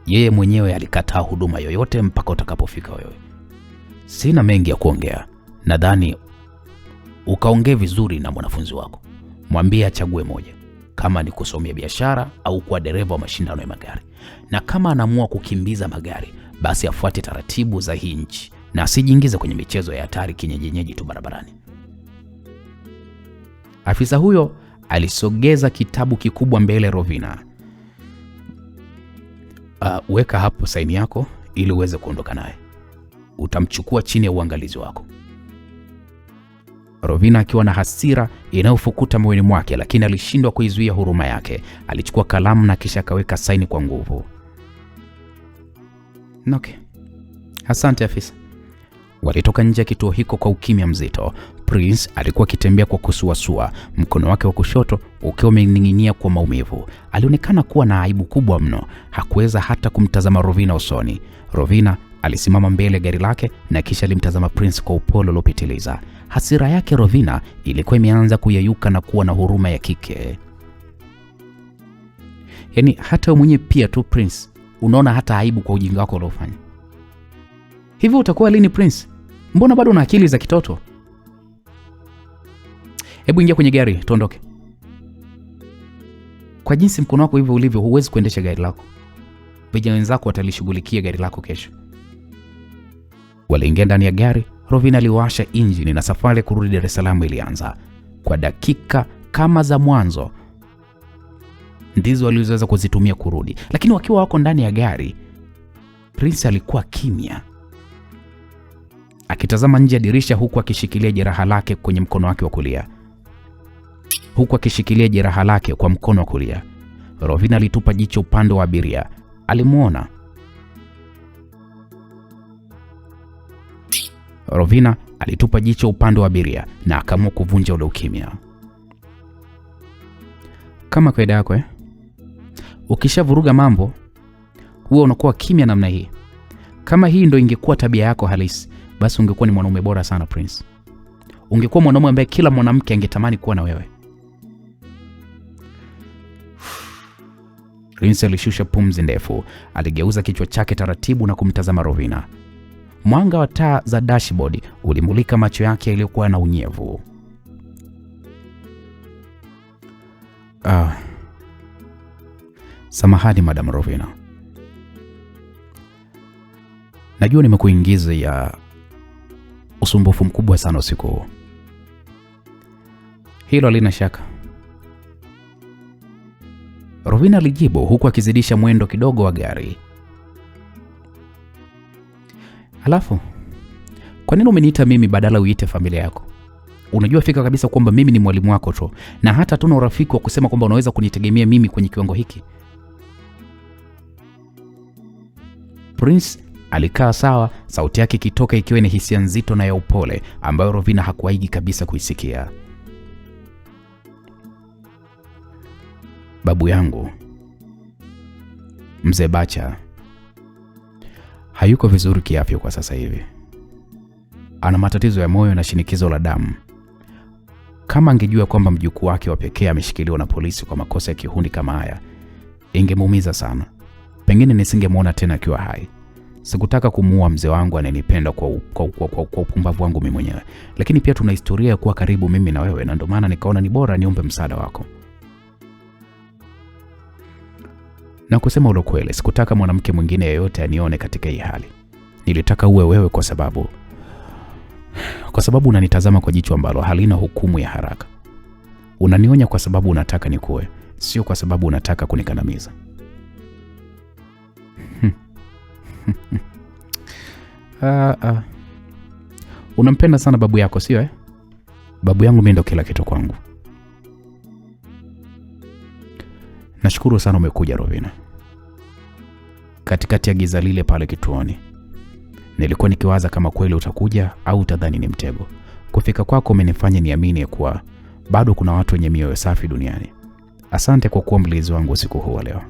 yeye mwenyewe alikataa huduma yoyote mpaka utakapofika wewe. Sina mengi ya kuongea, nadhani ukaongee vizuri na mwanafunzi wako. Mwambie achague moja, kama ni kusomea biashara au kuwa dereva wa mashindano ya magari, na kama anaamua kukimbiza magari basi afuate taratibu za hii nchi na asijiingize kwenye michezo ya hatari kinyenyenyeji tu barabarani. Afisa huyo alisogeza kitabu kikubwa mbele Rovina. Weka hapo saini yako ili uweze kuondoka naye. Utamchukua chini ya uangalizi wako. Rovina akiwa na hasira inayofukuta moyoni mwake, lakini alishindwa kuizuia huruma yake. Alichukua kalamu na kisha akaweka saini kwa nguvu. Okay. Asante afisa. Walitoka nje ya kituo hiko kwa ukimya mzito. Prince alikuwa akitembea kwa kusuasua, mkono wake wa kushoto ukiwa umening'inia kwa maumivu. Alionekana kuwa na aibu kubwa mno. Hakuweza hata kumtazama Rovina usoni. Rovina alisimama mbele ya gari lake na kisha alimtazama Prince kwa upole uliopitiliza. Hasira yake Rovina ilikuwa imeanza kuyayuka na kuwa na huruma ya kike. Yaani hata mwenyewe pia tu Prince, unaona hata aibu kwa ujinga wako uliofanya. Hivi utakuwa lini Prince? Mbona bado una akili za kitoto? Hebu ingia kwenye gari, tuondoke. Kwa jinsi mkono wako hivyo ulivyo, huwezi kuendesha gari lako. Vijana wenzako watalishughulikia gari lako kesho. Waliingia ndani ya gari. Rovina aliwasha injini na safari kurudi Dar es Salaam ilianza. Kwa dakika kama za mwanzo ndizo walizoweza kuzitumia kurudi, lakini wakiwa wako ndani ya gari, Prince alikuwa kimya, akitazama nje ya dirisha huku akishikilia jeraha lake kwenye mkono wake wa kulia. Rovina alitupa jicho upande wa abiria. Alimuona. Rovina alitupa jicho upande wa abiria na akaamua kuvunja ule ukimya. Kama kaida yako ukishavuruga mambo huwa unakuwa kimya namna hii. Kama hii ndio ingekuwa tabia yako halisi, basi ungekuwa ni mwanaume bora sana Prince. Ungekuwa mwanaume ambaye kila mwanamke angetamani kuwa na wewe. Prince alishusha pumzi ndefu, aligeuza kichwa chake taratibu na kumtazama Rovina. Mwanga wa taa za dashboard ulimulika macho yake yaliyokuwa na unyevu. Samahani Madam Rovina, najua nimekuingiza ya usumbufu mkubwa sana usiku huu. Hilo halina shaka, Rovina alijibu huku akizidisha mwendo kidogo wa gari. Alafu, kwa nini umeniita mimi badala uite familia yako? Unajua fika kabisa kwamba mimi ni mwalimu wako tu, na hata tuna urafiki wa kusema kwamba unaweza kunitegemea mimi kwenye kiwango hiki. Prince alikaa sawa, sauti yake ikitoka ikiwa ni hisia nzito na ya upole ambayo Rovina hakuwahi kabisa kuisikia. Babu yangu, Mzee Bacha, hayuko vizuri kiafya kwa sasa hivi. Ana matatizo ya moyo na shinikizo la damu. Kama angejua kwamba mjukuu wake wa pekee ameshikiliwa na polisi kwa makosa ya kihuni kama haya, ingemuumiza sana. Pengine nisingemuona tena akiwa hai. Sikutaka kumuua mzee wangu ananipenda kwa upumbavu wangu mimi mwenyewe. Lakini pia tuna historia ya kuwa karibu mimi na wewe, na ndio maana nikaona ni bora niombe msaada wako. Na kusema ule kweli, sikutaka mwanamke mwingine yeyote anione katika hii hali. Nilitaka uwe wewe kwa sababu unanitazama kwa jicho ambalo halina hukumu ya haraka. Unanionya kwa sababu unataka nikue, sio kwa sababu unataka kunikandamiza. Unampenda sana babu yako, sio eh? Babu yangu mimi ndo kila kitu kwangu. Nashukuru sana umekuja Rovina. Katikati ya giza lile pale kituoni, nilikuwa nikiwaza kama kweli utakuja au utadhani ni mtego. Kufika kwako umenifanya niamini kuwa bado kuna watu wenye mioyo safi duniani. Asante kwa kuwa mlinzi wangu usiku huu leo.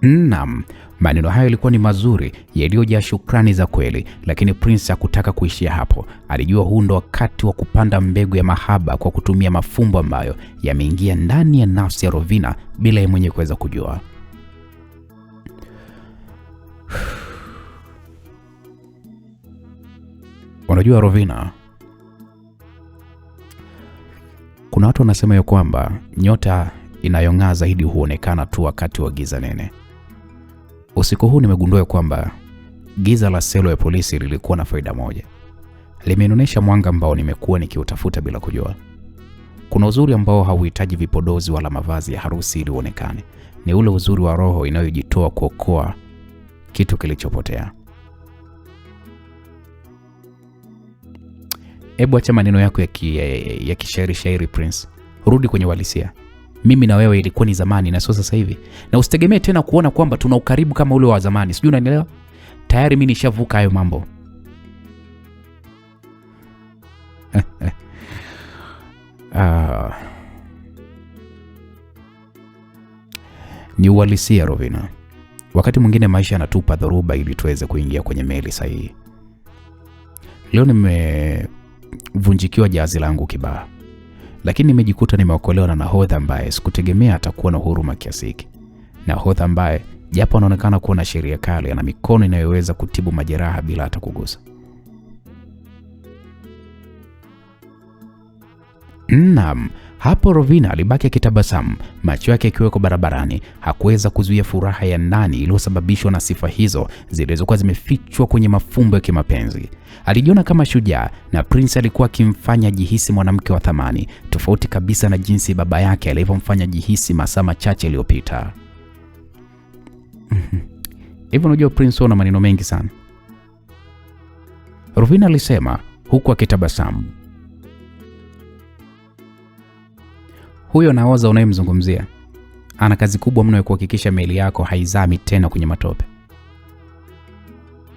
Naam, maneno hayo yalikuwa ni mazuri, yaliyojaa shukrani za kweli, lakini Prince hakutaka kuishia hapo. Alijua huu ndo wakati wa kupanda mbegu ya mahaba kwa kutumia mafumbo ambayo yameingia ndani ya nafsi ya Rovina bila yeye mwenyewe kuweza kujua. Unajua Rovina, kuna watu wanasema ya kwamba nyota inayong'aa zaidi huonekana tu wakati wa giza nene. Usiku huu nimegundua kwamba giza la selo ya polisi lilikuwa na faida moja. Limenionyesha mwanga ambao nimekuwa nikiutafuta bila kujua. Kuna uzuri ambao hauhitaji vipodozi wala mavazi ya harusi ili uonekane. Ni ule uzuri wa roho inayojitoa kuokoa kitu kilichopotea. Hebu acha maneno yako ya kishairi Prince. Rudi kwenye uhalisia. Mimi na wewe ilikuwa ni zamani na sio sasa hivi. Na usitegemee tena kuona kwamba tuna ukaribu kama ule wa zamani. Sijui unanielewa? Tayari mimi nishavuka hayo mambo. Ni uhalisia Rovina. Wakati mwingine maisha yanatupa dhoruba ili tuweze kuingia kwenye meli sahihi. Leo nimevunjikiwa jahazi langu kibaya. Lakini nimejikuta nimeokolewa na nahodha ambaye sikutegemea atakuwa na huruma kiasi hiki. Nahodha ambaye japo anaonekana kuwa na sheria kali, ana mikono inayoweza kutibu majeraha bila hata kugusa. Naam, hapo Rovina alibaki akitabasamu, macho yake yakiweko barabarani. Hakuweza kuzuia furaha ya ndani iliyosababishwa na sifa hizo zilizokuwa zimefichwa kwenye mafumbo ya kimapenzi. Alijiona kama shujaa na Prince alikuwa akimfanya jihisi mwanamke wa thamani, tofauti kabisa na jinsi baba yake alivyomfanya jihisi masaa machache yaliyopita. Hivyo unajua Prince ana maneno mengi sana, Rovina alisema huku akitabasamu. Huyo nahodha unayemzungumzia ana kazi kubwa mno ya kuhakikisha meli yako haizami tena kwenye matope.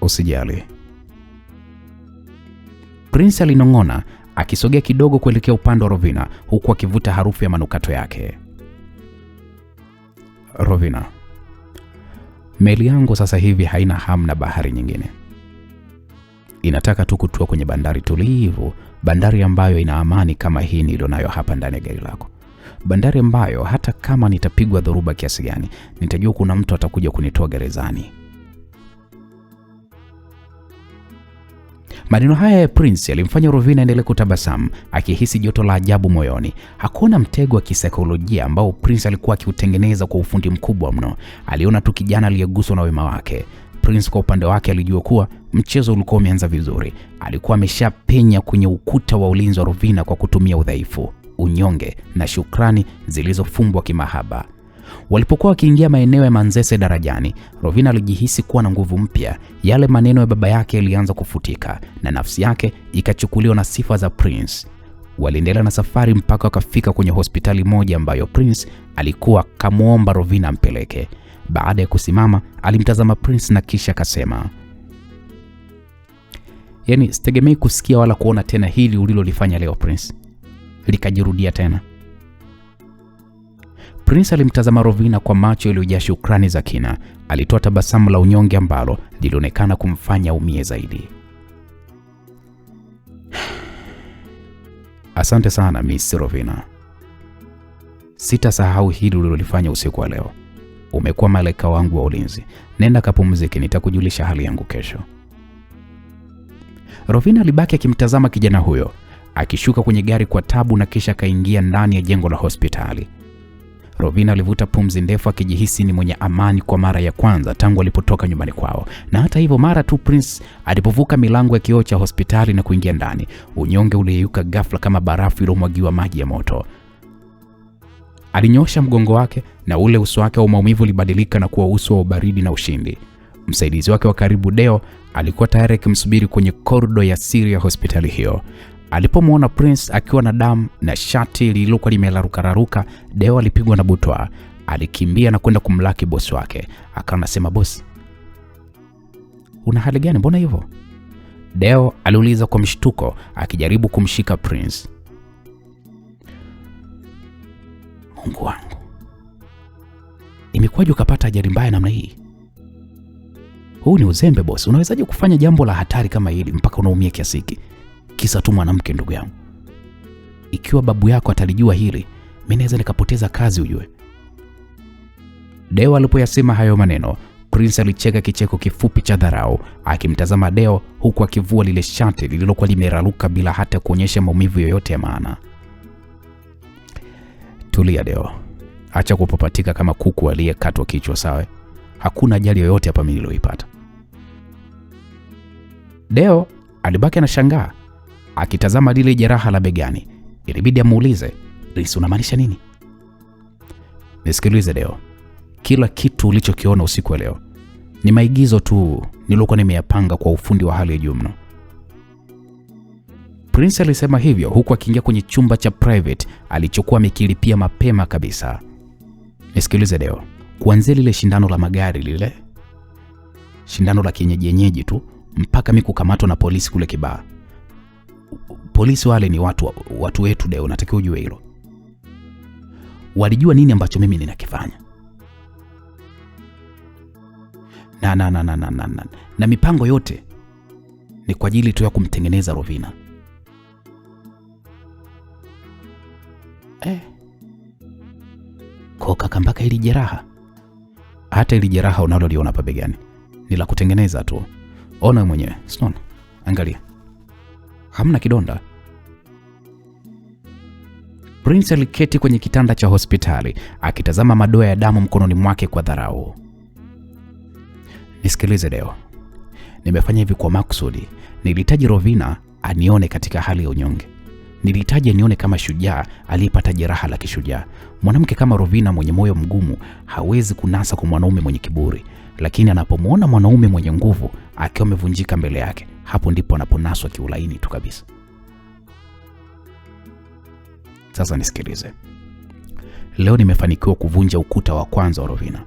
Usijali. Prince alinong'ona akisogea kidogo kuelekea upande wa Rovina huku akivuta harufu ya manukato yake. Rovina, meli yangu sasa hivi haina hamu na bahari nyingine. Inataka tu kutua kwenye bandari tulivu, bandari ambayo ina amani kama hii nilionayo hapa ndani ya gari lako. Bandari ambayo hata kama nitapigwa dhoruba kiasi gani, nitajua kuna mtu atakuja kunitoa gerezani. Maneno haya ya Prince yalimfanya Rovina aendelee kutabasamu, akihisi joto la ajabu moyoni. Hakuona mtego wa kisaikolojia ambao Prince alikuwa akiutengeneza kwa ufundi mkubwa mno. Aliona tu kijana aliyeguswa na wema wake. Prince kwa upande wake alijua kuwa mchezo ulikuwa umeanza vizuri. Alikuwa ameshapenya kwenye ukuta wa ulinzi wa Rovina kwa kutumia udhaifu, unyonge na shukrani zilizofumbwa kimahaba. Walipokuwa wakiingia maeneo ya Manzese darajani, Rovina alijihisi kuwa na nguvu mpya. Yale maneno ya baba yake yalianza kufutika na nafsi yake ikachukuliwa na sifa za Prince. Waliendelea na safari mpaka wakafika kwenye hospitali moja ambayo Prince alikuwa kamuomba Rovina ampeleke. Baada ya kusimama, alimtazama Prince na kisha akasema, "Yaani sitegemei kusikia wala kuona tena hili ulilolifanya leo Prince. Likajirudia tena." Prince alimtazama Rovina kwa macho yaliyojaa shukrani za kina. Alitoa tabasamu la unyonge ambalo lilionekana kumfanya umie zaidi. "Asante sana Miss Rovina. Sitasahau hili ulilolifanya usiku wa leo. Umekuwa malaika wangu wa ulinzi. Nenda kapumzike, nitakujulisha hali yangu kesho." Rovina alibaki akimtazama kijana huyo, akishuka kwenye gari kwa tabu na kisha kaingia ndani ya jengo la hospitali. Rovina alivuta pumzi ndefu akijihisi ni mwenye amani kwa mara ya kwanza tangu alipotoka nyumbani kwao. Na hata hivyo, mara tu Prince alipovuka milango ya kioo cha hospitali na kuingia ndani, unyonge uliyeyuka ghafla kama barafu iliyomwagiwa maji ya moto. Alinyosha mgongo wake na ule uso wake wa maumivu ulibadilika na kuwa uso wa baridi na ushindi. Msaidizi wake wa karibu Deo alikuwa tayari akimsubiri kwenye korido ya siri ya hospitali hiyo. Alipomwona Prince akiwa na damu na shati lililokuwa limelaruka, Deo alipigwa na butwa. Alikimbia na kwenda kumlaki bosi wake. Akawa anasema, "Boss, una hali gani? Mbona hivyo?" Deo aliuliza kwa mshtuko, akijaribu kumshika Prince. "Mungu wangu, imekuwaje ukapata ajali mbaya namna hii? Huu ni uzembe boss. Unawezaje kufanya jambo la hatari kama hili mpaka unaumia kiasi hiki? Kisa tu mwanamke, ndugu yangu. Ikiwa babu yako atalijua hili, mimi naweza nikapoteza kazi ujue." Deo alipoyasema hayo maneno, Prince alicheka kicheko kifupi cha dharau, akimtazama Deo huku akivua lile shati lililokuwa limeraruka bila hata kuonyesha maumivu yoyote ya maana. "Tulia Deo. Acha kupapatika kama kuku aliyekatwa kichwa, sawa? Hakuna ajali yoyote hapa mimi niliyoipata." Deo alibaki anashangaa, akitazama lile jeraha la begani. Ilibidi amuulize, "Prince, unamaanisha nini?" "Nisikilize Deo. Kila kitu ulichokiona usiku wa leo ni maigizo tu nilokuwa nimeyapanga kwa ufundi wa hali ya juu mno." Prince alisema hivyo huku akiingia kwenye chumba cha private alichokuwa amekilipia mapema kabisa. "Nisikilize Deo. Kuanzia lile shindano la magari, lile shindano la kienyeji tu, mpaka mimi kukamatwa na polisi kule Kibaa. Polisi wale ni watu wetu Deo, natakiwa ujue hilo. Walijua nini ambacho mimi ninakifanya. Na mipango yote ni kwa ajili tu ya kumtengeneza Rovina." Kwa kaka, mpaka ili jeraha? Hata ili jeraha unaloliona hapa begani ni la kutengeneza tu. Ona mwenyewe, sinaona? Angalia. Hamna kidonda. Prince aliketi kwenye kitanda cha hospitali akitazama madoa ya damu mkononi mwake kwa dharau. "Nisikilize Deo. Nimefanya hivi kwa makusudi. Nilihitaji Rovina anione katika hali ya unyonge. Nilihitaji anione kama shujaa aliyepata jeraha la kishujaa. Mwanamke kama Rovina mwenye moyo mgumu hawezi kunasa kwa mwanaume mwenye kiburi, lakini anapomwona mwanaume mwenye nguvu akiwa amevunjika mbele yake, hapo ndipo anaponaswa kiulaini tu kabisa. Sasa nisikilize. Leo nimefanikiwa kuvunja ukuta wa kwanza wa Rovina.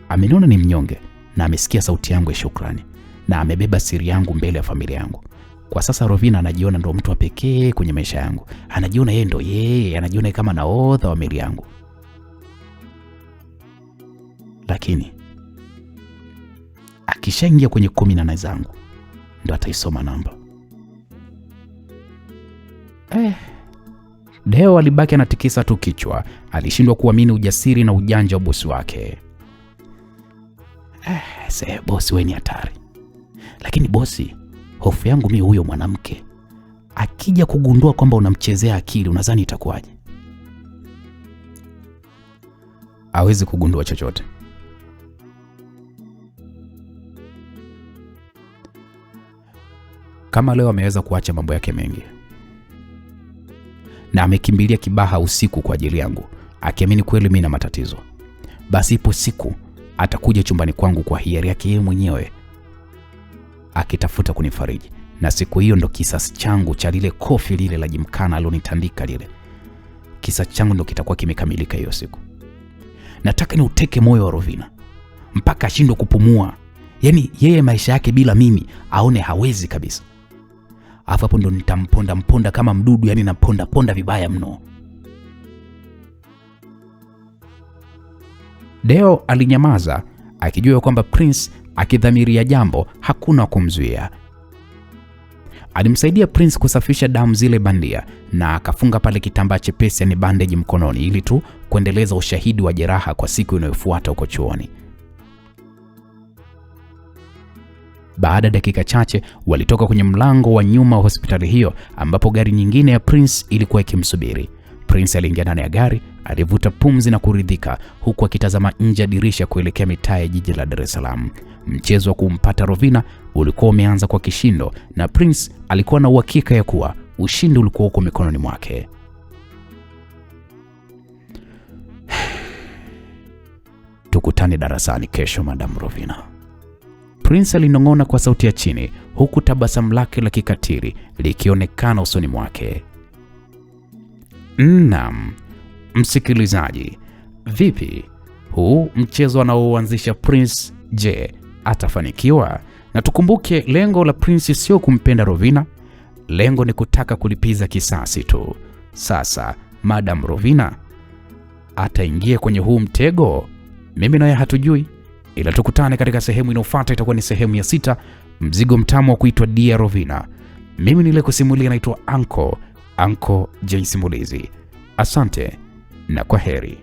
Ameniona ni mnyonge na amesikia sauti yangu ya shukrani na amebeba siri yangu mbele ya familia yangu. Kwa sasa Rovina anajiona ndo mtu wa pekee kwenye maisha yangu. Anajiona yeye ndo yeye, anajiona kama nahodha wa meli yangu. Lakini akishaingia kwenye 18 zangu ndo ataisoma namba. Deo alibaki anatikisa tu kichwa. Alishindwa kuamini ujasiri na ujanja wa bosi wake. Bosi wewe ni hatari. Lakini bosi, Hofu yangu mimi, huyo mwanamke akija kugundua kwamba unamchezea akili, unadhani itakuwaje? Hawezi kugundua chochote. Kama leo ameweza kuacha mambo yake mengi na amekimbilia Kibaha usiku kwa ajili yangu, akiamini kweli mimi na matatizo, basi ipo siku atakuja chumbani kwangu kwa hiari yake yeye mwenyewe akitafuta kunifariji. Na siku hiyo ndo kisasi changu cha lile kofi lile la jimkana alionitandika lile. Kisasi changu ndo kitakuwa kimekamilika hiyo siku. Nataka ni uteke moyo wa Rovina mpaka ashindwe kupumua. Yaani yeye maisha yake bila mimi aone hawezi kabisa. Hapo ndo nitamponda kama mdudu, yani naponda vibaya mno. Deo alinyamaza akijua kwamba Prince akidhamiria jambo hakuna kumzuia. Alimsaidia Prince kusafisha damu zile bandia na akafunga pale kitambaa chepesi, yani bandage mkononi, ili tu kuendeleza ushahidi wa jeraha kwa siku inayofuata huko chuoni. Baada dakika chache walitoka kwenye mlango wa nyuma wa hospitali hiyo ambapo gari nyingine ya Prince ilikuwa ikimsubiri. Prince aliingia ndani ya gari, alivuta pumzi na kuridhika huku akitazama nje ya dirisha kuelekea mitaa ya jiji la Dar es Salaam. Mchezo wa kumpata Rovina ulikuwa umeanza kwa kishindo na Prince alikuwa na uhakika ya kuwa ushindi ulikuwa uko mikononi mwake. Tukutane darasani kesho, Madam Rovina, Prince alinong'ona kwa sauti ya chini huku tabasamu lake la kikatili likionekana usoni mwake. Naam, msikilizaji, vipi? Huu mchezo anaoanzisha Prince, je, atafanikiwa? Na tukumbuke lengo la Prince sio kumpenda Rovina, lengo ni kutaka kulipiza kisasi tu. Sasa Madam Rovina ataingia kwenye huu mtego? Mimi naye hatujui, ila tukutane katika sehemu inayofuata. Itakuwa ni sehemu ya 6, mzigo mtamu wa kuitwa Dia Rovina. Mimi nile kusimulia naitwa Anko J Simulizi. Asante na kwaheri.